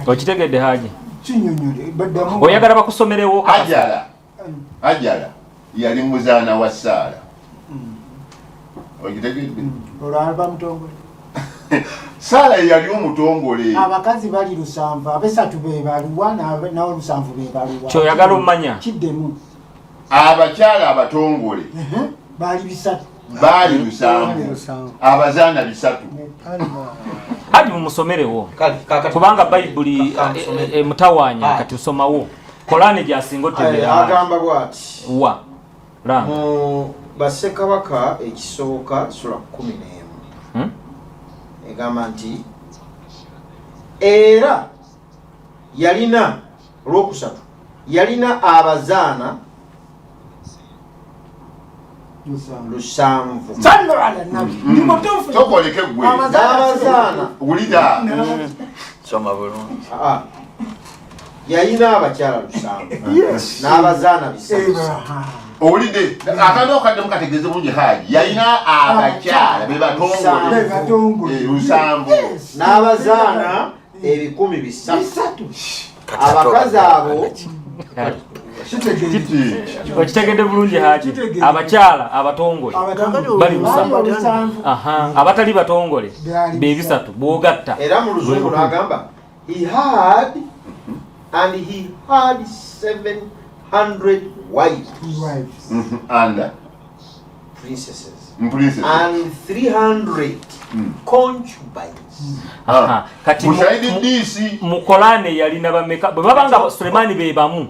Okitegedde Haji kinyonyole baddamu oyagala bakusomerewo Ajala yali muzaana wa Saala. Okitegedde olwaba mutongole Saala yali omutongole. Abakazi bali 7 abesatu be baluwa nawo 7 be baluwa. Kyoyagala omanya kiddemu abakyala abatongole bali 3 bali 7 abazaana 3. Haji mumusomerewo kubanga Bayibuli mutawanya kati usomawo Kolani gyasinga otebera agamba bw'ati wa mu Bassekabaka ekisooka sura 11 egamba nti era yalina olwokusatu yalina abazaana 7 tokoleke gwe abazaana wulira soma bulungi yalina abakyala 7 n'abazaana 3. owulidde akantu okadde mukategeeze bulungi Haji yalina abakyala be batongole 7 n'abazaana 300. Abakazi abo okitegedde bulungi Haji abakyala abatongole bali 7 abatali batongole be 3 bwogatta. Era mu Luzungu n'agamba he had 700 wives and princesses and 300 concubines. Kati mukolane yalina bameka bwe babanga Sulemaani be bamu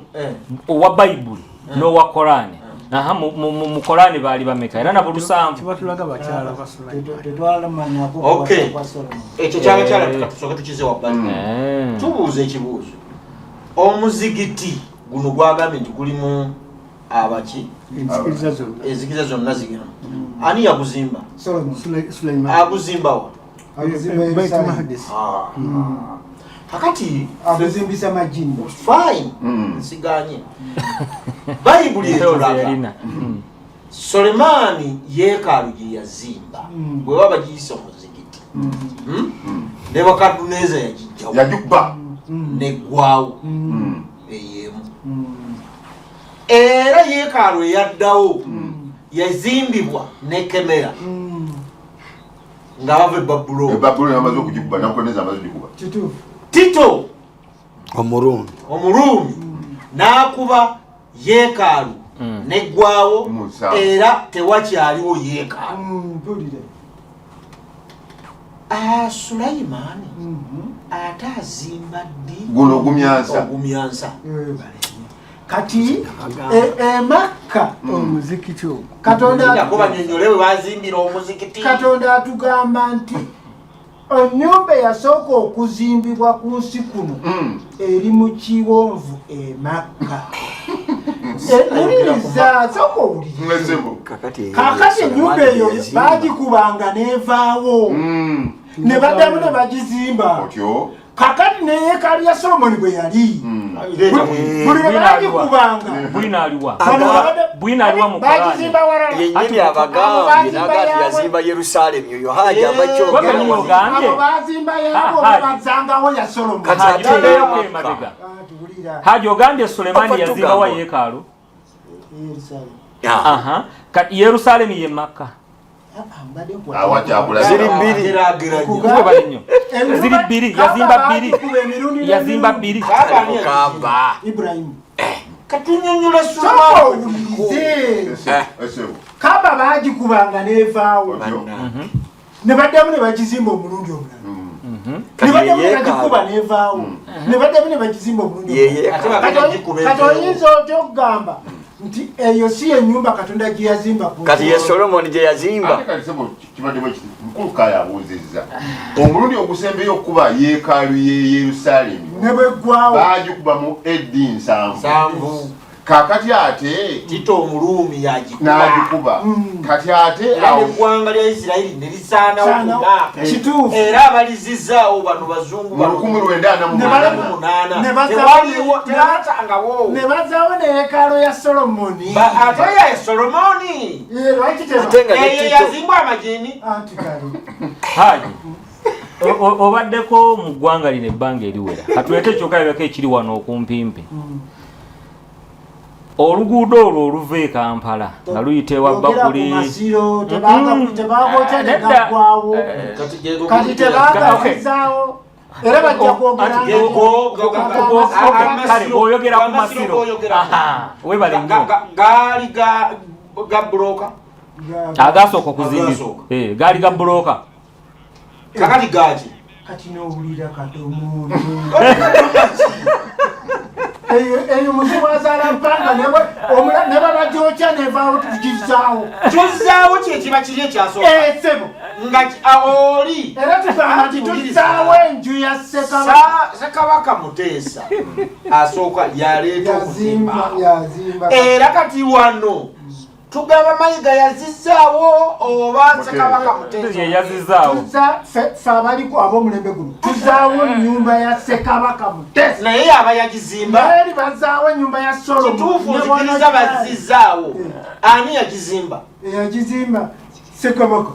owa Bayibuli n'owa Korani mu Korani bali bameka era nabo 7 kibatulaga bakyala ba Sulemaani tetwala manya ko okay ekyo kyala tusoka tukize wabbali tubuuze ekibuuzo omuzigiti guno gwagambye nti gulimu abaki ezikiriza zonna zigena ani yaguzimba Sulemaani aguzimbawa kakati abuzimbisa majini fine nsiganye Bayibuli etulaga Sulemaani yeekaalu gye yazimba bwe baba giyise omuzigiti Nebukadduneeza yagijjawo yagikuba neggwaawo ey'emu era yeekaalu eyaddawo yazimbibwa ne Kemera nga bava e Babuloni amaze okugikuba Nebukadduneeza amaze okugikuba Tito omurumi n'akuba yeekaalu neggwawo era tewakyaliwo yeekaalu. Sulaimaani ate azimba ddi guno ogumyansa kati Makka omuzikiti ogwo Katonda bazimbira omuzikiti. Katonda atugamba nti ennyumba eyasooka okuzimbibwa ku nsi kuno eri mu kiwonvu Makka. Ewuliriza sooka owuliriza. Kakati ennyumba eyo baagikubanga n'evaawo ne baddamu ne bagizimba. Kakati ne yeekaalu ya Solomoni bwe yali buli lwe baagikubanga bwina aliwa mu bagizimba walala. Yennyini abagambye n'agati yazimba Yerusaalemi oyo Hajji abo bazimba yabo bazangawo ya Solomoni. Hajji ogambye Sulemaani yazimba wa yeekaalu Yerusaalemi ye Makka. ziri bbiri ziri bbiri yazimba bbiri Ibrahim katunyonyola Kaaba baagikubanga n'evaawo ne baddamu ne bagizimba omulundi omulala. Ne baddamu ne bagikuba n'evaawo ne baddamu ne bagizimba omulundi omulala. Kati oyinza otya okugamba nti eyo si ennyumba Katonda gye yazimba kati ye Solomoni gye yazimba. Mukuluka abuuzizza omulundi ogusembeyo okuba yeekaalu ye Yerusaalemi ne bweggwawo baagikuba mu AD 7. Kakati ate Tito Omurumi n'agikuba kati ate eggwanga lya Isirayiri ne lisaanawo kituufu era abalizizaawo bano bazungu mu 1948 tebatangawo ne bazaawo ne yeekaalu ya Solomoni. ate ya Solomoni eyo yazimbwa amajini. Haji obaddeko mu ggwanga lino ebbanga eriwera katulete ekyokalabako ekiri wano okumpimpi. Oluguudo olwo oluva e Kampala nga luyita ewa Bakuli kati tebaagazizaawo era bajja kwogera kale oyogera ku Masiro webale nnyo gaali ga buloka agasooka okuzimbibwa gaali ga buloka kakati gaaki kati n'owulira katomuntu eyo muzibu azaala mpanga ne babagyokya nevaawo tuzaawo kyekiba kiri ekyasooka sebo nga oli era tugamba nti tuzaawo enju ya Ssekabaka Muteesa asooka yaleeta okuzimba yazimba era kati wano tugamba Mayiga yazizaawo oba Ssekabaka Muteesa yazizaawo fe abaliko ab'omulembe guno tuzaawo ennyumba ya Ssekabaka Muteesa naye aba yagizimba eri bazaawo ennyumba ya Solomoni. kituufu nzikiriza bazizaawo ani yagizimba eyagizimba Ssekabaka.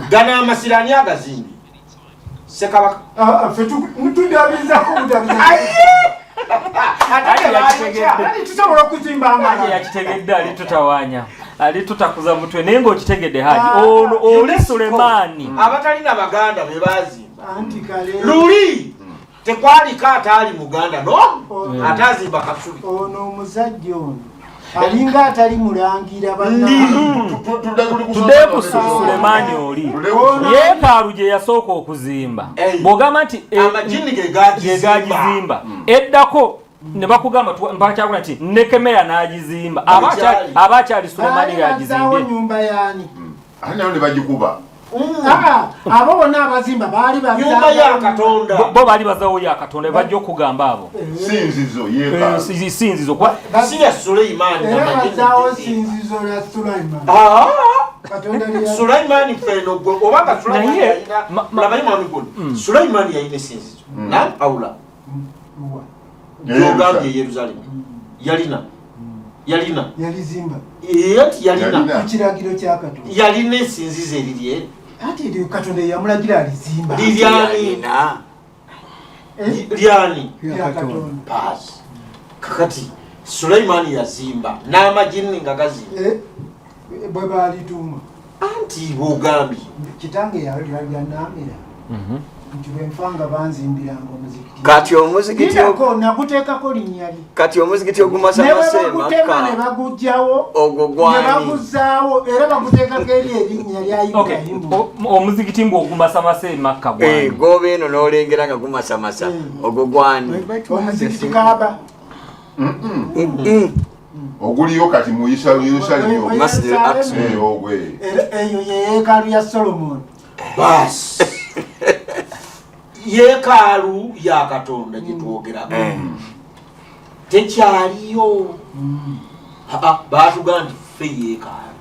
gana amasiro ani agazimbye Ssekabaka fe tudabizako tusobola okuzimba amala yakitegedde ali tutawaanya ali tutakuza mutwe naye ng'okitegedde Haji oli Sulemaani abatalina baganda be bazimba luli tekwaliko ataali muganda no ate azimba Kasubi ono omusajja ono alinga atali mulangira tudde ku Sulemaani oli yeekaalu gye yasooka okuzimba bw'ogamba nti amajini ge gagizimba eddako ne bakugamba mpakyakula nti Nekemeya n'agizimba aba akyali Sulemaani yagizimbye nyumba yaani ate nayo ne bagikuba abo bonna abazimba baali nyumba ya Katonda bo baali bazaawo ya Katonda bajja okugamba abo sinzizo yeekaalu sinzizo si ya Sulaimaani bazaawo sinzizo lya Sulaimaani Sulaimaani feno obanga Sulaimaani yalina labayi mwami guni Sulaimaani yalina sinzizo na aula yogambye Yerusaalemi yalina yalizimba yalina ekiragiro kya Katonda yalina esinzizo eriri ate eryo Katonda yamulagira alizimba lyani lya Katonda paasi kakati Sulaimaani yazimba n'amajini nga gazimba bwe baalituuma anti bwogambye kitange yanamira nti bwenfanga banzimbiranga omuzikiti kati omuzikiti naguteekako linnya li kati omuzikiti ogumasamasema ne bagugjawo ogwo gwani ne baguzaawo era baguteekako eri erinnya lya Ibrahimu omuzikiti ng'ogumasamasa Makka gwani goba eno n'olengera nga gumasamasa ogwo gwani omuzikiti Kaaba oguliyo kati mu Yerusalemu Masjid al-Aqsa ogwe eyo ye yeekaalu ya Solomon bas yeekaalu ya Katonda gyetwogerako tekyaliyo baatugamba nti ffe yeekaalu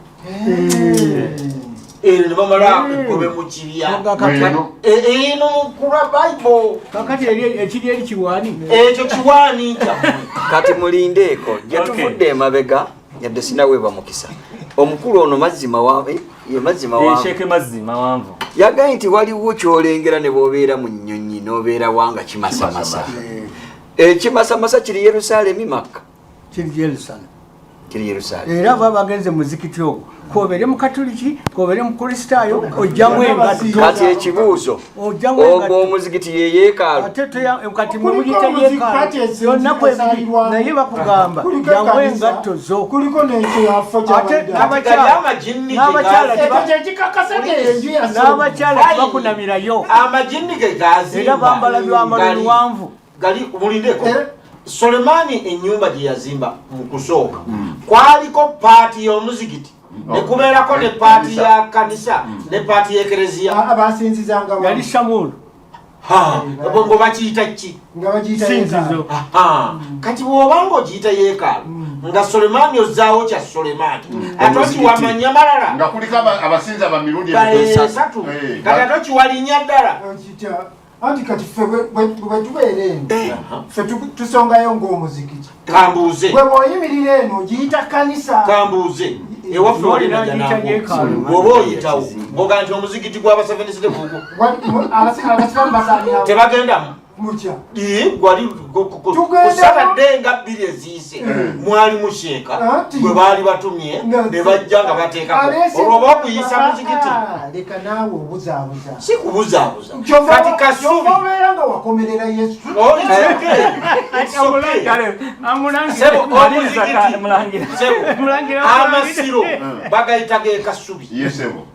eno ne bamala egobe mu kibya eno kulwa Bible kakati ekiri eri kiwaani ekyo kiwaani kyammwe kati mulindeeko gyetuvudde emabega yadde sinaweeba mukisa omukulu ono mazima Sheikh mazima wanvu yagaye nti waliwo kyolengera ne bwobeera mu nnyonyi n'obeera wanga kimasamasa ekimasamasa kiri Yerusaalemi Makka kiri Yerusalemu kiri Yerusaalemu era aba bagenze muzikiti ogwo kwobere mu katoliki kwobere mu kristaayo ojjamu engatto kati ekibuuzo ogwo omuzikiti ye yeekaalu kati muyita yeekaalu yonna kwebiri naye bakugamba jamu engatto zo kuliko n'ekyafo n'abakyala tebakunamirayo amajini ge gazimba era bambala byambalo biwanvu gali mulindeko Solemani ennyumba gye yazimba mu kusooka kwaliko paati y'omuzikiti ne kubeerako ne paati ya kanisa ne paati y'ekereziya abasinzizanga yali Samulu ngo bakiyita ki nga bagiyita sinzizo kati bw'oba ng'ogiyita yeekaalu nga Solemani ozzaawo kya Solemani ate okiwamanya malala nga kuliko abasinza ba mirundi esatu kati ate okiwalinnya ddala anti kati ffe bwe tubeera eno ffe tusongayo ng'omuzikiti kambuuze bwe bw'oyimirira eno ogiyita kanisa kambuuze ewaffe bw'oba oyitawo ngoga nti omuzikiti gw'abaseveniste gugo abasilamu basaanira tebagendamu mutya gwali kusabadde nga bbiri eziyise mwali musheeka bwe baali batumye ne bajja nga bateekako olwoba okuyisa muzikiti leka naawe obuzaabuza si kubuzaabuza kati kasubi obeera nga wakomerera Yesu amasiro bagayita ge kasubi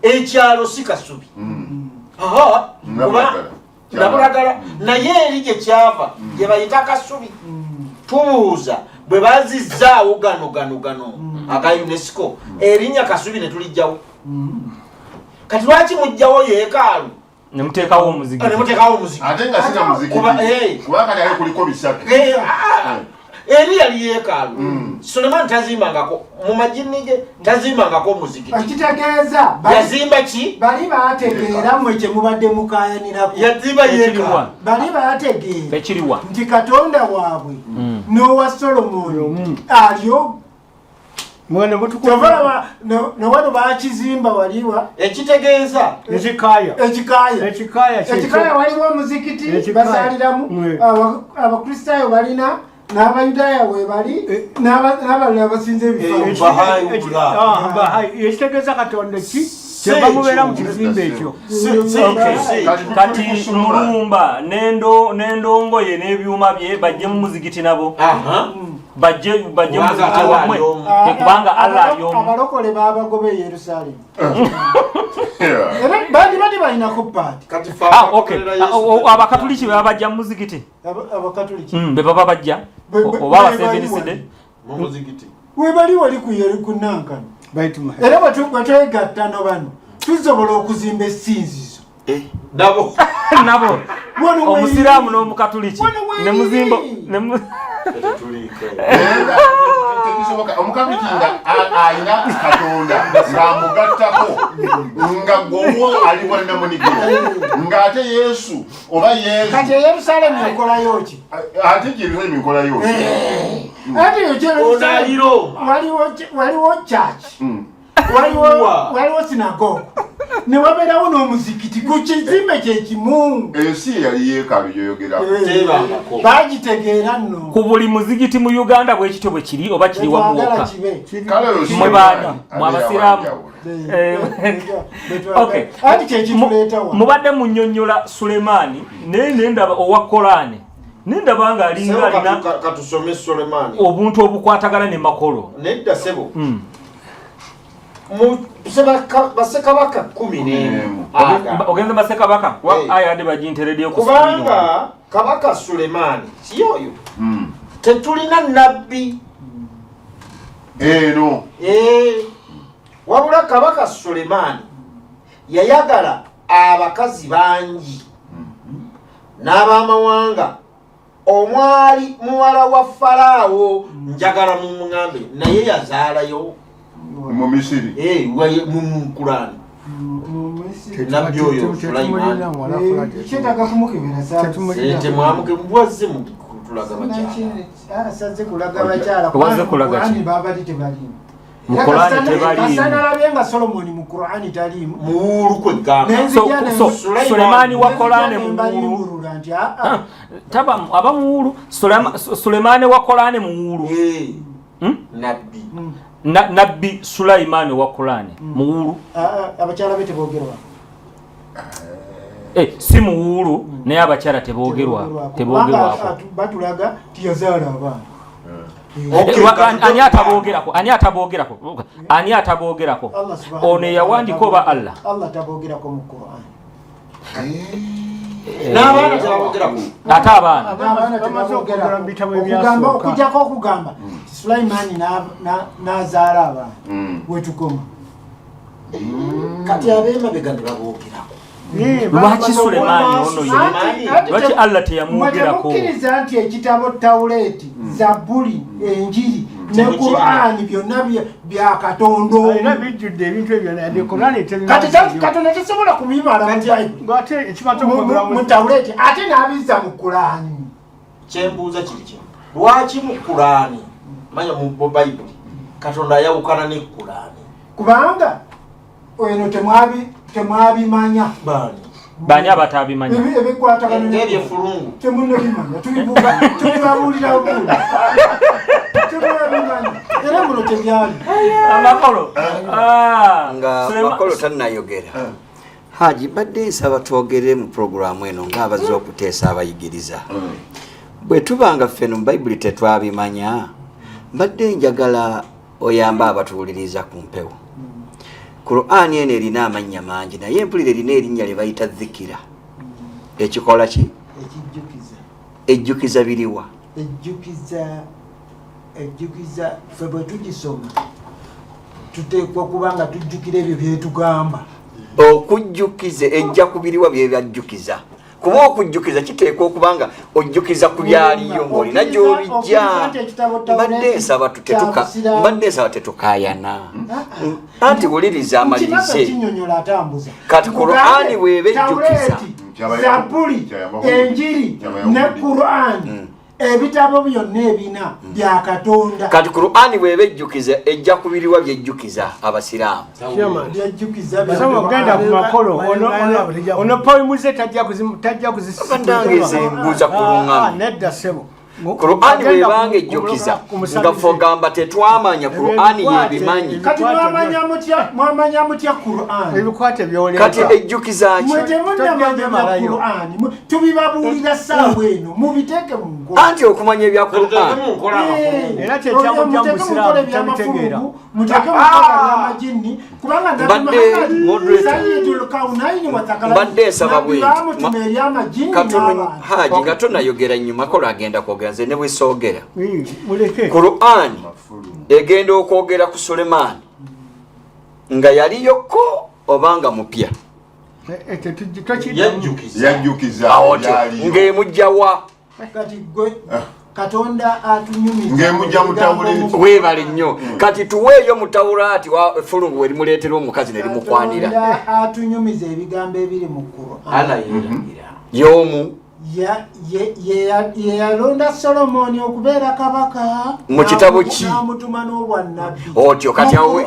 ekyalo si kasubi nabulagala naye eri gye kyava gye bayita kasubi tubuuza bwe bazizzaawo gano aga UNESCO erinnya kasubi ne tulijjawo kati lwaki mujjawo yeekaalu nemuteekawo omuzikiti ate nga sina muzikiti kubanga naye kuliko bisatu eri yali yeekaalu Sulemani tazimbangako mu majini ge tazimbangako muzikiti ekitegeeza yazimba ki bali baategeera mwe kye mubadde mukaayanirako yazimba yeekaalu bali baategeera ekiriwa nti Katonda waabwe n'owa Solomoni alyo newano bakizimba waliwa ekitegeeza ekikaaya waliwo omuzikiti basaaliramu abakristaayo balina n'abayudaaya webali n'abalala basinza ekitegeeza Katonda ki kyebamubeera mu kizimbe ekyo kati mulumba n'endongoye n'ebyuma bye bajje mu muzikiti nabo bajje muzikiti wamwe tekubanga Allah ali omu abalokole babagobe e Yerusalemu bandi balinako paati abakatuliki beba bajja mu muzikiti be baba bajja oba abaseveniside mu muzikiti webali wali ku Nankana era bwetwegattano bano tusobola okuzimba essinzizo nabo omusiraamu n'omukatuliki nemuzimba omukatuliki nga alina Katonda ng'amugattako nga gwowo ali wannamunigiro ng'ate Yesu oba Yesu kati Yerusalemu ekolayo ki ate Yerusalemu ekolayo waliwo church waliwo sinagogue ne wabeerawo n'omuzikiti ku kizimbe kyekimu. Ensi yali yeekaalu gyoyogera bagitegeera nno. Ku buli muzikiti mu Uganda bwekityo bwe kiri oba kiri wamu wokka. mwe baani mwe abasiraamu. Okay. Mubadde munnyonnyola Sulemaani naye nendaba owa Korani. Nendaba nga alinga alina katusome Sulemaani obuntu obukwatagana ne makolo. Nedda sebo. Basekabaka 10 ogenza basekabaka aya ade bajinteredde ku kubanga kabaka Sulemaani siyoyo tetulina nabbi no wabula kabaka Sulemaani yayagala abakazi bangi n'abamawanga omwali muwala wa Faraawo njagala mu muŋambe naye yazaalayo mu Misiri mu Kurani nabbi oyo Sulaiman kyetaaga kumukebera sente mwamuke mbwaze mu kutulaga bakyala saze kulaga bakyala Qur'ani babali tebalimu mu Qur'ani tebalimu kasanalabye nga Solomoni mu Qur'ani talimu muwulu kwegamba so Sulemaani wa Qur'ani muwulu taba aba muwulu Sulemaani wa Qur'ani muwulu nabbi nabbi Sulaiman wa Qur'ani muwulu abakyala be tebogerwa si muwulu naye abakyala tebogerwa batulaga tiyazaala abaana ani atabogerako ono yawandika oba Allah tabogerako mu Qur'an n'abaana tebabogerako ate abaana okugamba okujjako okugamba Sulaimaani n'azaala abaana wetukoma kati abeemabega tebabogerako lwaki Sulemaani ono lwaki Allah teyamwogerako mukkiriza nti ekitabo Tawuleeti Zabbuli Enjiri ne Qur'ani byonna bya Katonda era bijjudde ebintu ebyo ne Qur'ani Katonda tesobola kubimala mu Tawuleeti ate n'abizza mu Qur'ani. Kyembuuza kiri kimu lwaki mu Qur'ani manya mu Bayibuli Katonda ayawukana ne Qur'ani kubanga eno temwabimanya bani abatabimanya ebikwatagana ebyefulungu temunabimanya tubibabuulira buuli tebimanya era muno tebyali amakolo nga makolo tannayogera Haji badde nsaba twogere mu programu eno ng'abazze okuteesa abayigiriza bwe tubanga ffeno mu Bayibuli tetwabimanya mbadde njagala oyamba abatuwuliriza ku mpewo Qur'ani eno erina amannya mangi naye empulira erina erinnya lye bayita dhikira ekikola ki ejjukiza biriwa ejjukiza ffe bwe tugisoma tuteekwa kuba nga tujjukira ebyo byetugamba okujjukiza ejja kubiriwa bye byajjukiza kuba okujjukiza kiteekwa okuba nga ojjukiza ku byaliyo ng'olina gy'obijja mbadde nsaba tetukaayana anti wuliriza amalirize kati Qur'ani bw'eba ejjukiza Zabbuli Enjiri ne Qur'ani ebitabo byonna ebina bya Katonda kati Qur'ani bw'eba ejjukiza ejja kubiriwa byejjukiza abasiraamu byejjukiza genda ku makolo ono poimuze tajja kuzisibuuza ku luŋŋamu nedda sebo Qur'ani bw'ebanga ejjukiza nga ffe ogamba tetwamanya Qur'ani yebimanyi kati mwamanya mutya Qur'ani ebikwate byoleka kati ejjukiza ki mwetemunnamanya Qur'ani tubibabuulira ssaawa eno mubiteeke mu nkola anti okumanya ebya Qur'ani era kyekyamujja mu Busiraamu tabitegeera muteeke mukola by'amajinni kubanga Sayyidul Kawnayni wa Thaqalaini mbadde nsaba bwenti Haji nga tonnayogera nnyo makolo agenda kwogera nze ne bwe soogera Qur'an egenda okwogera ku Sulemaani nga yaliyoko obanga mupya yajjukiza ng'emujjawa kati gwe Katonda atunyumiza ng'emujja mu Tawuleeti weebale nnyo kati tuweeyo mu Tawulaati effulungu werimuleetera omukazi ne limukwanira atunyumiza ebigambo ebiri mu Qur'an y'omu yalonda Solomoni okubeera kabaka mu kitabo ki n'amutuma n'obwannabbi otyo kati awe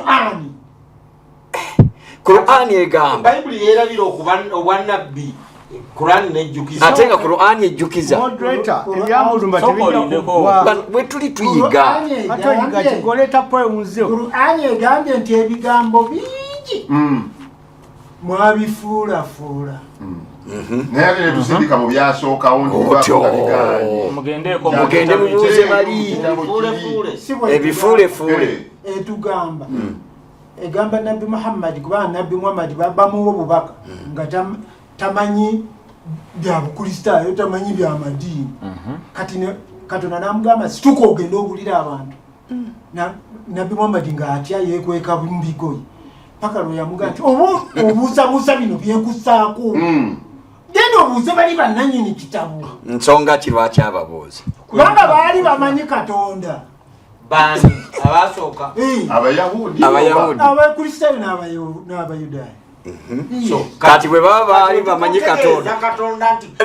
Qur'an egamba Bible yerabira okuba obwannabbi Qur'an nejjukiza ate nga Qur'an ejjukiza moderator ebyamulumba tebijjako bwe tuli tuyiga atoyiga kigoleta poemuzo Qur'an egambye nti ebigambo bingi mwabifuulafuula naye ate netusindika mu byasookawo mugende mubuuze bali ebifuulefuule etugamba egamba nabbi Muhammad kubanga nabbi Muhammad babamuwa obubaka nga tamanyi bya bukristaayo tamanyi bya madiini kati Katonda namugamba situka ogenda obulira abantu nabbi Muhammad nga atya yeekweka mbigoyi paka lwe yamuga nti obuusabuusa bino byekusaako genda obuuze bali bannannyini kitabu nsonga ki lwaki ababuuza kubanga baali bamanyi Katonda bani abasooka Abayahudi abakristaayo n'abayudaaya kati bwe baba baali bamanyi Katonda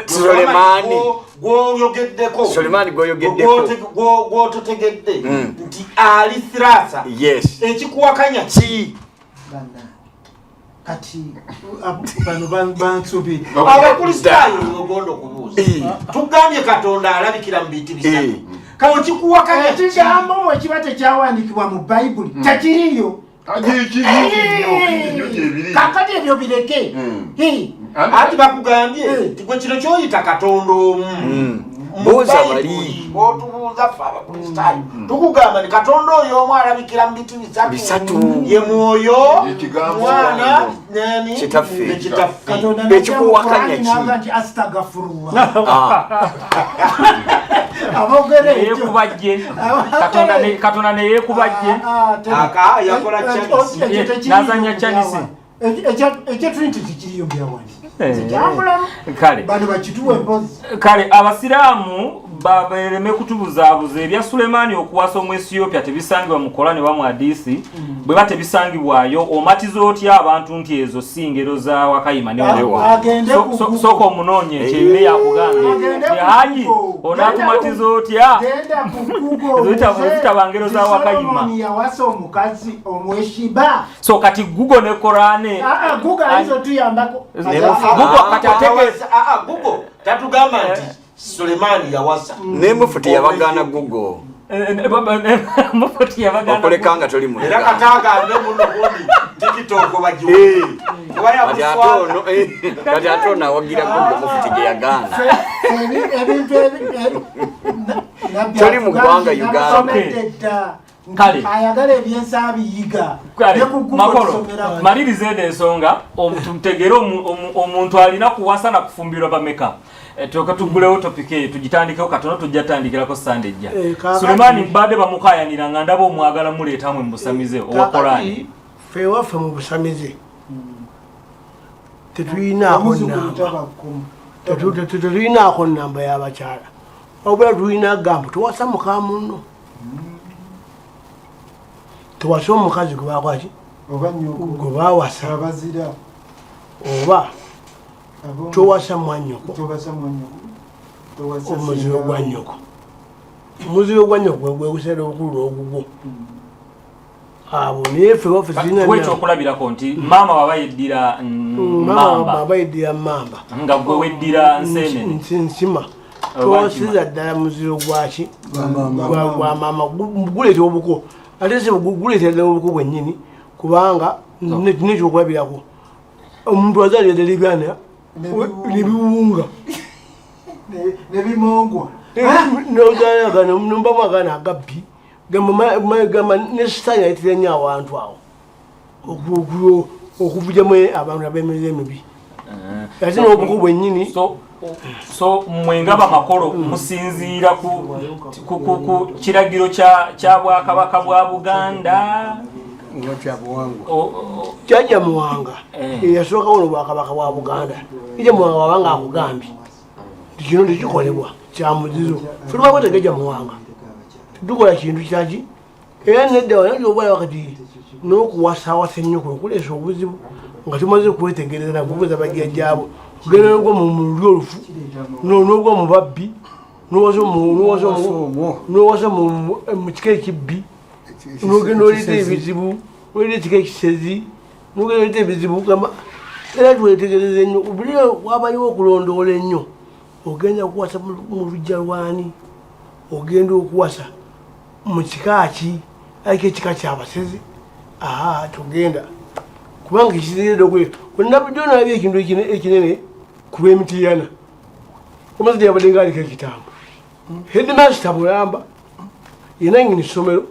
Sulemani gwoyogeddeko gwototegedde nti ali thirasa ekikuwakanya ki kati bano bansubi abakristaayo ogonda okubuuza tugambye Katonda alabikira mu bintu bisatu kawo kikuwakanya ekigambo mwe kiba tekyawandikibwa mu Bayibuli tekiriyo kakati ebyo bireke ati bakugambye tigwe kino kyoyita Katonda omu buuza bali otubuuza ffe abakristaayo tukugamba ni Katonda oyo omu alabikira mu bintu bisatu ye mwoyo mwana kitaffe ekikuwakanya ki astagfirullah abogere yekubajje Katonda ne yekubajje aka yakola chanisi nazanya chanisi ekyo Trinity kiriyo byawani kale abasiraamu babereme kutubuzaabuza ebya Sulemaani okuwasa Omwesiyopya tebisangibwa mu Korani wa mu hadisi bwe ba tebisangibwayo omatiza otya abantu nti ezo si ngero za Wakayima ne Wawa soko omunoonye ekyebire yakugambye haji onatumatiza otya zitaba ngero za Wakayima yawasa omukazi omweshiba so kati Google ne Korani Google tatugamba nti Sulemani yawasa nemufuti yabagana Google mufuti yabagana okolekanga toli mu era katagambe muno kundi TikTok bajiwa kati atona wagira Google mufuti ge yagana toli mu gwanga Uganda kale ayagala ebyensa biyiga makolo maliriza ensonga omutegere omuntu alina kuwasa na kufumbirwa bameka toka tugulewo topic tugitandikewo katono tujjatandikirako Sunday jja Sulemani mbadde bamukayanira nga ndaba omwagala muleetamu embusamize owakolani fewaffe mu busamize tetulinaako nnamba y'abakyala wabula tulina gambo tuwasa muka munno tuwasa omukazi gwe bakwaki gwe bawasa oba towasa mwanyoko omuzibe gwa nnyoko omuzibe gwa nnyoko gwegusera obukulu ogugwo abo naye ffe waffe tulinaekyokulabirako nti maama wabayeddira babayeddira mamba nga gwe weddira nsene nsima towasiza ddala muzibe gwaki gwa maama guleeta obuko ate si guleeta ddala obuko bwennyini kubanga nekyokulabirako omuntu azalira ddala ebyana nebiwunga nebimongwa nombamu agaana agabbi gamba nesitaani ayitira nnyo awantu awo okuvujamu abantu ab'emirimu emibi ate n'obuku bwennyini so mwenga bamakolo musinziira ku kiragiro kya Bwakabaka bwa Buganda Jajja Muwanga eyasookawo n'Obwakabaka bwa Buganda Jajja Muwanga wabanga akugambye nti kino tekikolebwa kya muzizo ffe twakwetegejja Muwanga tukola kintu kyaki era nedda wanajobala wakati n'okuwasawasa ennyo kuno kuleesa obuzibu nga tumaze okwetegereza nakubuuza bajjajjaabo kugenda n'ogwa mu luli olufu n'ogwa mu babbi n'owasa mu kika ekibbi n'ogenda olida ebizibu olida ekika ekisezi nugelete bizibu kama era twetegereze nnyo buli wabayiwo okulondoola ennyo ogenda kuwasa mu lujja lwani ogenda okuwasa mu kika ki aliko ekika kyabasezi togenda kubanga ekiziredde onabudonalabya ekintu ekinene ku lw'emitiyana omusajja yabadde nga aliko ekitambo headmaster bulamba yena nyini ssomero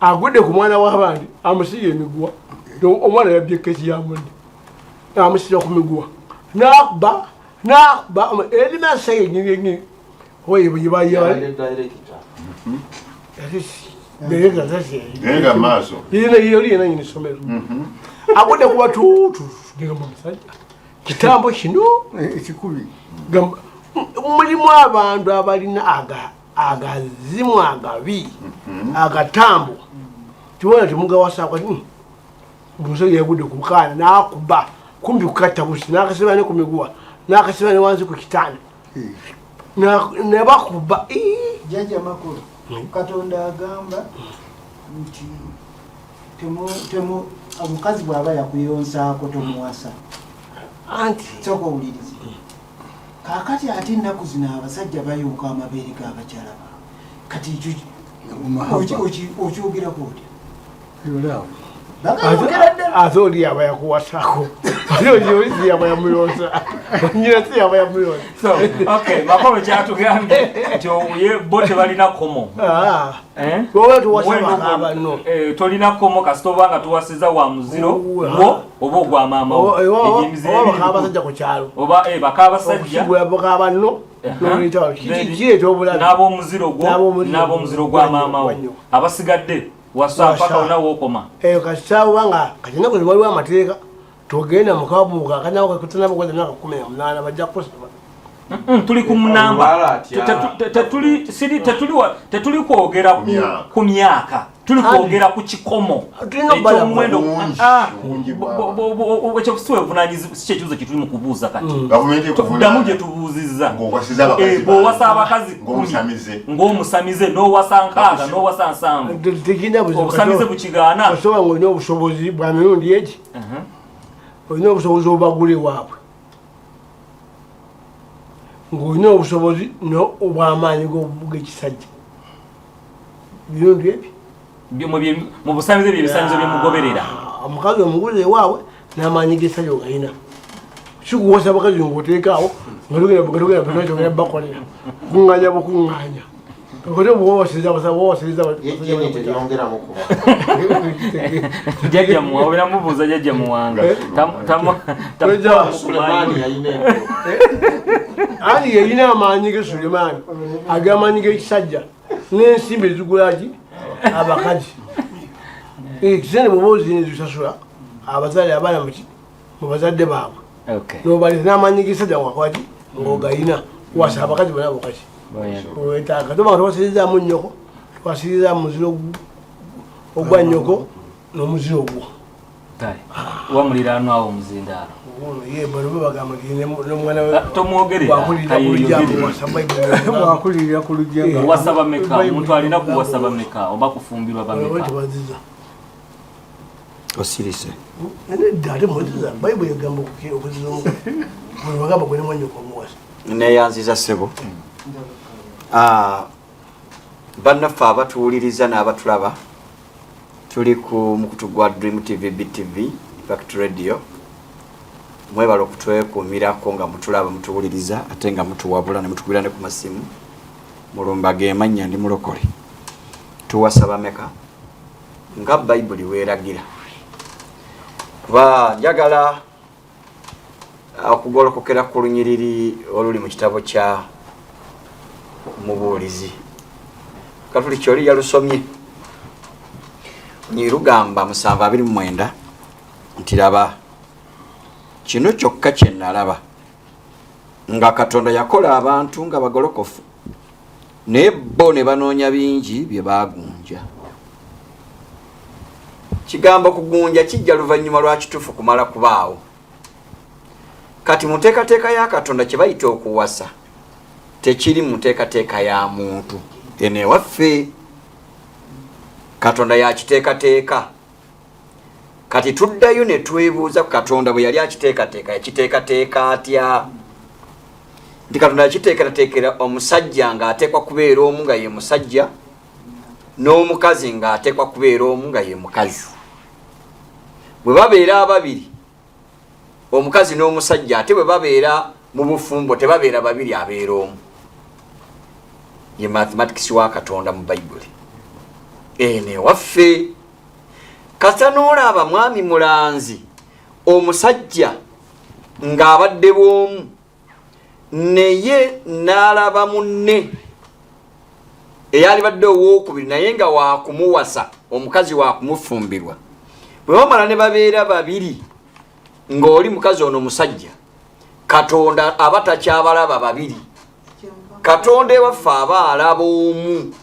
agudde ku mwana w'abandi amusiga emiguwa omwana yabbye ekeki yamunne amusira ku miguwa nakuba headmaster yenyini Genga maaso. Yena nyini ssomero agudde kuba tuutu gamba musajja kitambo kino ekikubi mulimu abantu abalina agazimu agabi agatambo tibona timugawasako omusajja yagudde ku bukaana nakuba kumbi kukatta busi nakasiba ne ku miguwa nakasiba ne wansi ku kitanda nebakuba jjajja makulu Katonda agamba nti omukazi bw'aba yakuyonsaako tomuwasa anti sooka owulirize kaakati ate ennaku zino abasajja bayonka amabeere g'abakyala ba kati okyogerako otya ate oli aba yakuwasako oli yaba yamuyonsa nyina si yaba yamuyonsa makolo kyatugambye nti bo tebalina komo tolina komo kasita obanga tuwasiza wa muziro gwo oba ogwa maama abasajja ku kyalo bakabasajja banno kireeta obulabe n'ab'omuziro gwo n'ab'omuziro gwa maama wo abasigadde wasapaka unawokoma kasitawo banga katinaku waliwo amateeka togenda mukabuuka akanyawo kakutanabo kwenda myaka 18 bajja kukusaba tuli ku munamba tetuli kwogera ku myaka tuli kwogera ku kikomo ekyomuwendo ekyokusiwa obuvunanyizibwa si kyekibuzo kye tuli mu kubuuza kati tuddamu gye tubuuzizza bw'owasa abakazi 10 ng'omusamize n'owasa 6 n'owasa 7 obusamize bukigaana osobola ng'olina obusobozi bwa mirundi egi olina obusobozi obagule waabwe ng'olina obusobozi obw'amaanyi g'obubuga ekisajja mirundi ebyo mu busamize byebisamizo byemugoberera omukazi omuguze waabwe n'amaanyi g'esajja ogalina kikuwasa abakazi ng'oteekaawo ngaogera bakolera kuŋŋanya bukuŋŋanya jajja muwabira mubuuza jajja muwanga ani yeyina amaanyi ge Sulemaani ag'amaanyi g'ekisajja n'ensimbi ezigulaki abakazi ekisene bwoba ozina ezisasula abazaale abaana mu bazadde baabwe nobaliza n'amaanyi g'ekisajja ngakwaki ng'ogayina wasa abakazi bona bokaki wetaaga tobanga towasirizaamu nnyoko twasirizaamu muziro ogwa nnyoko n'omuziro ogwo wamuliraanwawo omuzindaalo bwakulirira ku lujja wasaba meka omuntu alina kuwasaba meka oba kufumbirwa bameka osirise ate mweziza bayibuli egamba okuziza bagamba gwene nnyoko omuwasa neyanziza ssebo bannaffe abatuwuliriza n'abatulaba tuli ku mukutu gwa Dream TV BTV Impact Radio mwebala okutwekuumirako nga mutulaba mutuwuliriza ate nga mutuwabula ne mutukubira ne ku masimu mulumba gemannya ndi mulokole tuwasa bameka nga bayibuli weeragira kuba njagala okugolokokera ku lunyiriri oluli mu kitabo kya Mubuulizi katuli kyoli yalusomye nirugamba 7:29 nti laba kino kyokka kye nalaba nga Katonda yakola abantu nga bagolokofu naye bo ne banoonya bingi bye baagunja. Kigambo kugunja kijja luvannyuma lwa kituufu kumala kubaawo. Kati muteekateeka ya Katonda kye bayita okuwasa tekiri muteekateeka ya muntu. Ene waffe Katonda yakiteekateeka. kati tuddayo ne twebuuza Katonda bwe yali akiteekateeka atya nti Katonda yakiteekerateekera omusajja ng'ateekwa kubeera omu nga ye musajja n'omukazi ng'ateekwa kubeera omu nga ye mukazi bwe babeera ababiri omukazi n'omusajja ate bwe babeera mu bufumbo tebabeera babiri abeera omu ye mathematics wa Katonda mu Bayibuli ene waffe kasa n'olaba mwami Mulanzi omusajja ng'abadde bw'omu naye n'alaba munne eyali badde owookubiri naye nga wakumuwasa omukazi wakumufumbirwa bwe bamala ne babeera babiri ng'oli mukazi ono musajja Katonda aba takyabalaba babiri Katonda ewaffe aba alaba omu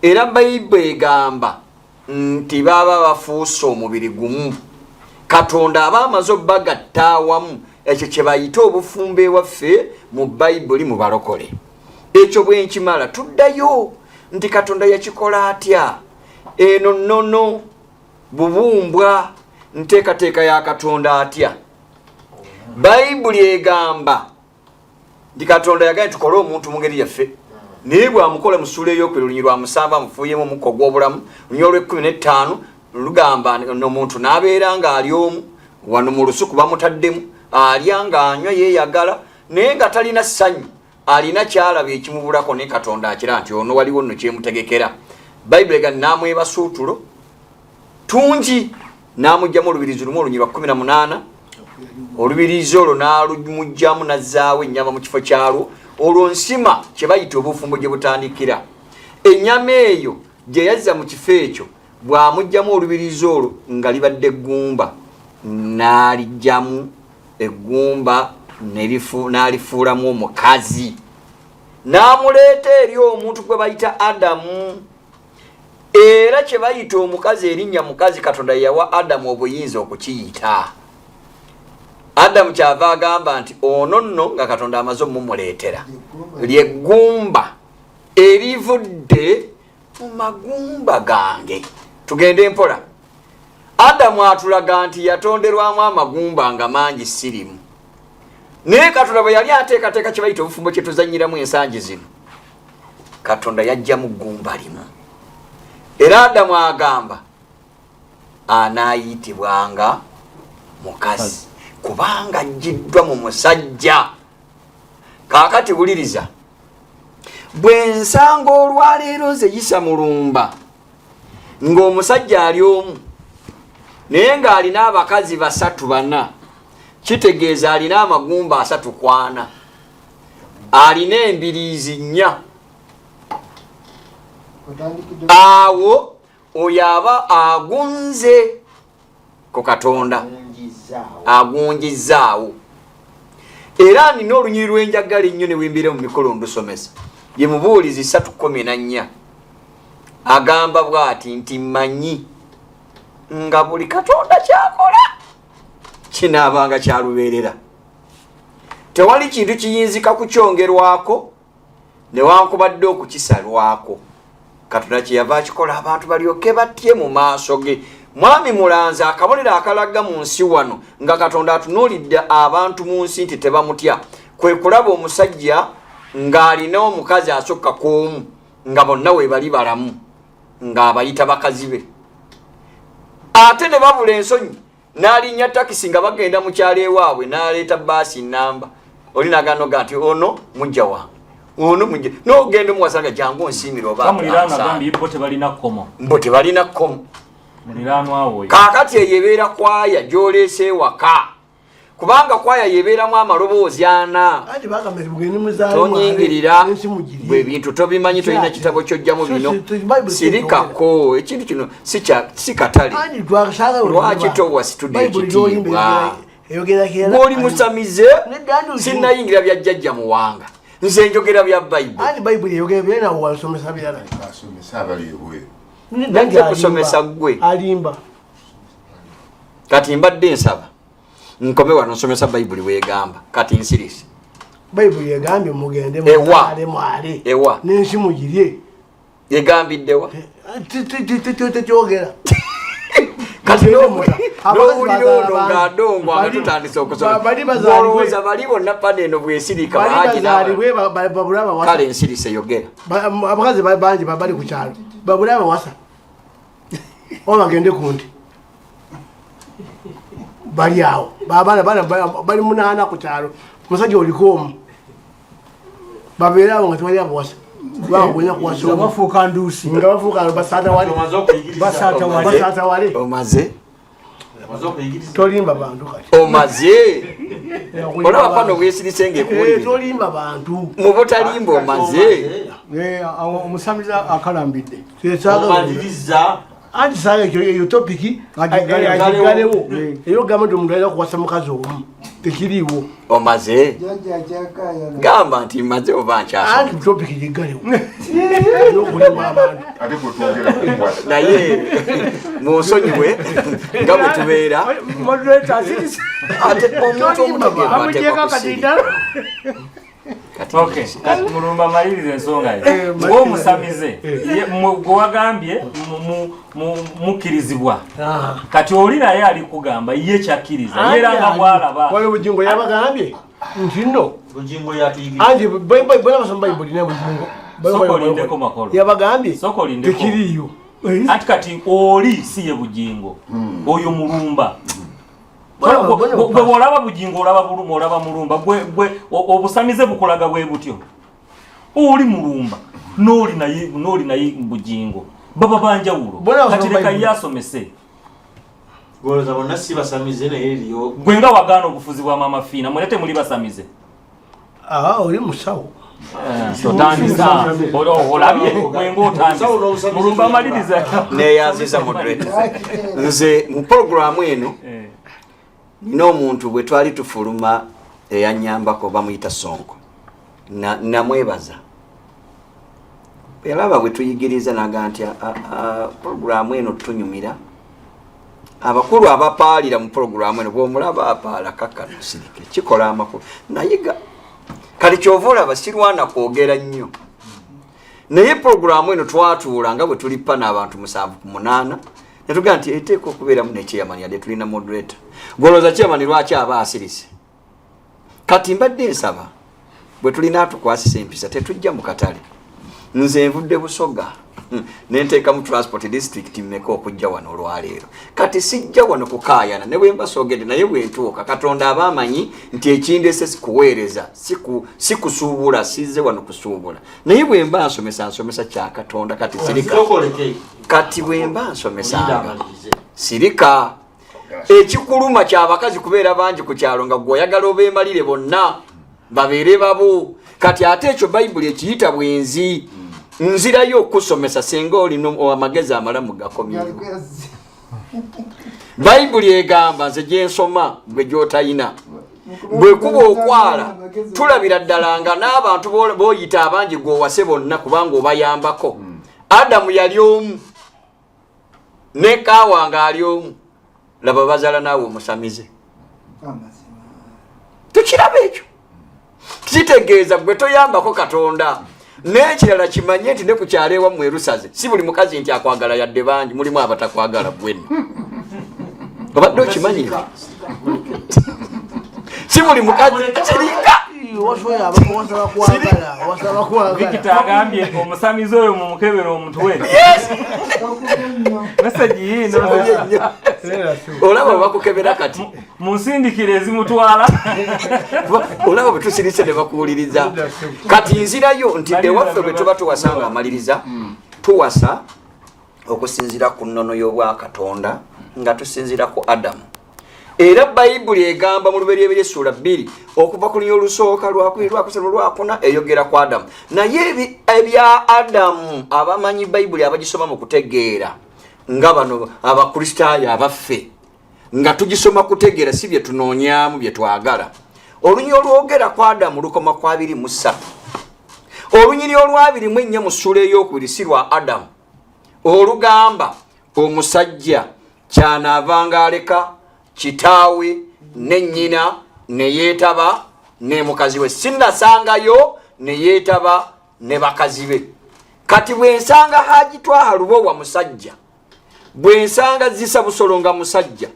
era Bayibuli egamba nti baba bafuuse omubiri gumu Katonda aba amaze obbagatta awamu ekyo kye bayita obufumbo ewaffe mu Bayibuli mu balokole ekyo bwe nkimala tuddayo nti Katonda yakikola atya eno nnono bubumbwa nteekateeka ya Katonda atya Bayibuli egamba nti Katonda yagambye tukole omuntu mu ngeri yaffe naye bw'amukola mu ssuula ey'okubiri olunyiriri lwa 7 amufuuyemu omukka ogw'obulamu olunyiriri lw'15 lugamba omuntu n'abeera ng'ali omu wano mu lusuku bamutaddemu alya ng'anywa yeeyagala naye nga talina ssanyu alina kyalaba ekimubulako ne Katonda akira nti ono waliwo nno kyemutegekera Bayibuli egamba n'amwebasa otulo tungi n'amugyamu olubirizi lumu olunyiriri lwa 18 olubirizi olwo n'alumugyamu n'azzaawo ennyama mu kifo kyalwo olwo nsima kye bayita obufumbo gye butandikira ennyama eyo gye yazza mu kifo ekyo bw'amugyamu olubirizi olwo nga libadde eggumba n'aligyamu eggumba n'alifuulamu omukazi n'amuleeta eri omuntu gwe bayita Adamu era kye bayita omukazi erinnya mukazi Katonda yawa Adamu obuyinza okukiyita Adamu kyava agamba nti ono nno nga Katonda amaze omumuleetera lyeggumba erivudde mu magumba gange tugende mpola Adamu atulaga nti yatonderwamu amagumba nga mangi sirimu naye Katonda bwe yali ateekateeka kye bayita obufumbo kye tuzannyiramu ensangi zino Katonda yajjamu ggumba limu era Adamu agamba anaayitibwanga mukazi kubanga ajjiddwa mu musajja kaakati wuliriza bwe nsanga olwaleero nze yisa mulumba ng'omusajja ali omu naye ng'alina abakazi 3-4 kitegeeza alina amagumba 3-4 alina embiriizi 4 awo oyo aba agunze ku Katonda agunjizaawo era nina olunyiri lw'enjagala ennyo ne wembeera mu mikolo ndusomesa ye Mubuulizi 3:14 agamba bw'ati nti mmanyi nga buli Katonda kyakola kinaabanga kyalubeerera tewali kintu kiyinzika kukyongerwako newankubadde okukisalwako Katonda kyeyava akikola abantu balyoke batye mu maaso ge mwami Mulanzi akabonero akalaga mu nsi wano nga Katonda atunuulidde abantu mu nsi nti tebamutya kwe kulaba omusajja ng'alina omukazi asukka k'omu nga bonna we bali balamu ng'abayita bakazi be ate ne babula ensonyi n'alinnya takisi nga bagenda mu kyalo ewaabwe n'aleeta baasi nnamba oli naganoga nti ono mujja wange ono mujja n'ogenda omuwasanga jangu onsiimira oba mbo tebalina kkomo kaakati eyo ebeera kwaya gy'oleese ewaka kubanga kwaya yebeeramu amaloboozi 4 tonyingirira bwe bintu tobimanyi tolina kitabo kyojjamu bino sirikako ekintu kino si katale lwaki towa situdiyo ekitiibwa bw'oli musamize sinnayingira bya jjajja muwanga nze njogera bya Bayibuli nze kusomesa gwe kati mbadde nsaba nkome wano nsomesa Bayibuli weegamba kati nsirisi Bayibuli egambye mugende mwale ewa n'ensi mugirye egambiddewa tekyogera kati n'owulira nga tutandise okusola olowooza bali bonna paneno bwesirika kale ensirise yogera abakazi bangi bali ku kyalo babule abawasa oba bagende ku nti bali awo bali 8 ku kyalo omusajja oliko omu babeere awo nga tewali abawasa bafuuka nduusi nga bafuuka basaata wale omaze tolimba bantu kati omaze olaba pano bwesirise ngekuwulire tolimba bantu mu butalimba omaze omusamiza akalambidde anti saa eyo topiki agigalewo eyo gamba nti omuntu alina kuwasa mukazi omu tekiriiwo omaze gamba nti maze oba nkyasa anti topiki gigalewo yokulimba abantu naye munsonyiwe nga bwe tubeera ate omuntu omutegeera Okay, kati mulumba maliriza ensonga ye. Ng'omusamize gwe wagambye mukirizibwa. Kati oli naye ali kugamba ye kyakkiriza. Era nga bw'alaba. Waliwo bugingo yabagambye nti nno bugingo yatuyigiriza. anti bwe basoma bayibuli ne bugingo Sokolindeko makolo. yabagambye Sokolindeko. tekiriiyo. Anti kati oli si ye bugingo. Oyo mulumba. Gwe olaba bugingo olaba buluma olaba mulumba gwe obusamize bukulaga bwe butyo oli mulumba n'oli naye bugingo baba banjawulo kati leka yasomese goloza bonna si basamize naye eriyo gwe nga wagaana obufuzi bwa mama fiina mwete muli basamize oli musawo totandisa olabye gwe ng'otandisa mulumba amaliriza neyanziza moderator nze mu programu eno nina omuntu bwe twali tufuluma eyanyambako bamuyita Sonko namwebaza yalaba bwe tuyigiriza naga nti programu eno tunyumira abakulu abapaalira mu programu eno bw'omulaba apaala kakkano sirike kikola amakulu nayiga kali kyova olaba sirwana kwogera nnyo naye programu eno twatuula nga bwe tuli pana abantu 7 ku 8 netugamba nti eteeka okubeeramu nekyeyamani yadde tulina moderator goloza kyeyamani lwaki aba asirise kati mbadde nsaba bwe tulina atukwasisa empisa tetujja mu katale nze nvudde Busoga nenteeka mu transport district mmeka okujja wano olwaleero kati sijja wano kukaayana ne bwe mbasogedde naye bwe ntuuka Katonda aba amanyi nti ekindese sikuweereza sikusuubula sizze wano kusuubula naye bwe mba nsomesa kya Katonda kati sirika kati bwe mba nsomesanga sirika ekikuluma ky'abakazi kubeera bangi ku kyalo nga gweoyagala obeemalire bonna babeere babo kati ate ekyo bayibuli ekiyita bwenzi nzirayo okusomesa senga olino amagezi amalamu gakomyewo bayibuli egamba nze gyensoma gwe gyotayina bwe kuba okwala tulabira ddala nga n'abantu b'oyita abangi gw'owase bonna kubanga obayambako Adamu yali omu ne Kaawa nga ali omu laba bazaala naawe omusamize tukiraba ekyo kitegeeza gwe toyambako Katonda n'ekirala kimanye nti ne ku kyalo ewammwe Erusaze si buli mukazi nti akwagala yadde bangi mulimu abatakwagala gwenna obadde okimanyi si buli mukazi kirika Vikita agambye omusamize oyo mu mukebera omutwe meseji yino olaba bakukebera kati munsindikire ezimutwala olaba bwe tusirise ne bakuwuliriza kati nzirayo nti ewaffe bwe tuba tuwasanga amaliriza tuwasa okusinzira ku nnono y'obwa Katonda nga tusinzira ku Adamu era bayibuli egamba mu Lubereberye essula 2 okuva ku linnya olusooka lwakubiri lwakusatu lwakuna eyogera ku Adamu naye ebya Adamu abamanyi bayibuli abagisoma mu kutegeera nga bano abakristaayo abaffe nga tugisoma kutegeera si bye tunoonyaamu bye twagala olunyiri olwogera ku Adamu lukoma ku 23 olunyiri olwabirimu ennya mu ssula ey'okubiri si lwa Adamu olugamba omusajja kyanaavanga aleka kitaawe ne nnyina ne yeetaba ne mukazi we sinnasangayo ne yeetaba ne bakazi be kati bwe nsanga Haji Twaha Lubowa musajja bwe nsanga zisa busolo nga musajja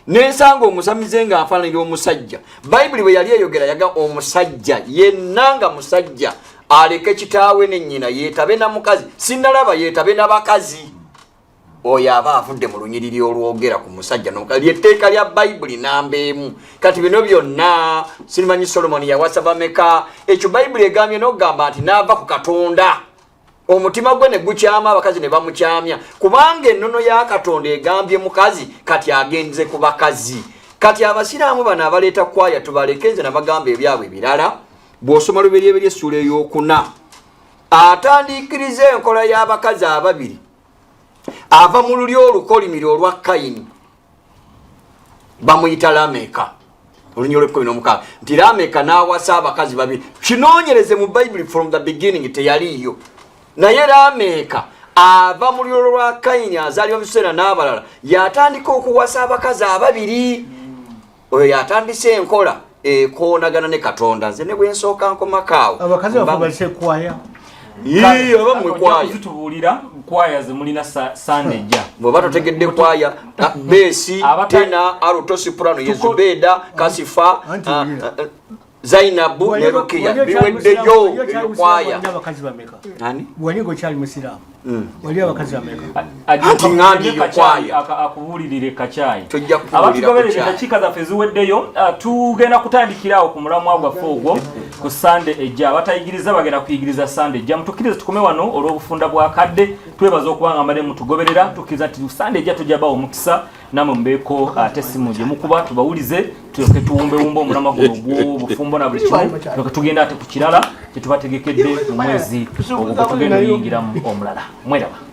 nensanga omusamize nga afaananira omusajja bayibuli bwe yali eyogera yaga omusajja yenna nga musajja aleke kitaawe ne nnyina yeetabe na mukazi sinnalaba yeetabe n'abakazi oyo aba avudde mu lunyiriri olwogera ku musajja n'omukazi lyetteeka lya bayibuli namba emu kati bino byonna sirimanyi solomoni yawasa bameka ekyo bayibuli egambye n'okugamba nti naava ku katonda omutima gwe ne gukyama abakazi ne bamukyamya kubanga ennono ya katonda egambye mukazi kati agenze ku bakazi kati abasiraamu bano abaleeta kwaya tubalekeze nabagamba ebyabwe birala bw'osoma luberyeberi essuula ey'okuna atandiikiriza enkola y'abakazi ababiri ava mu luli olukolimiro olwa Kayini bamuyita Lameka olunyi olw'16 nti Lameka n'awasa abakazi babiri kinoonyereze mu bayibuli from the beginning teyaliiyo naye Lameka ava mu luli olwa Kayini azaalibwa Metusela n'abalala yatandika okuwasa abakazi ababiri oyo yatandise enkola ekoonagana ne Katonda nze ne bwe nsooka nkomakaawo abakazi bafubalise kwaya abamwe kwaya zitubuulira kwaya zemulina sandejja bw'oba totegedde kwaya besi tena arotosi prano yezubeda kasifa Zainabu ne Rukiya biweddeyo kwaya wali ngokyali musiraamu wali abakazi bameka anti ngandi kwaya akubuulirire kacyayi abatugoberere endakiika zaffe ziweddeyo tugenda kutandikirawo ku mulamwa gwaffe ogwo ku sande ejja abatayigiriza bagenda kuyigiriza sande ejja mutukkirize tukome wano olw'obufunda bwa kadde twebaza okubanga mbadde mutugoberera tukkiriza nti sande ejja tujja bawo omukisa namwe mbeeko ate simu gye mukuba tubawulize tulyoke tuwumbewumbe omulamwa guno gw'obufumbo na buli kimu tulyoke tugenda ate ku kirala kye tubategekedde mu mwezi ogwo gwe tugenda oyingiramu omulala mweraba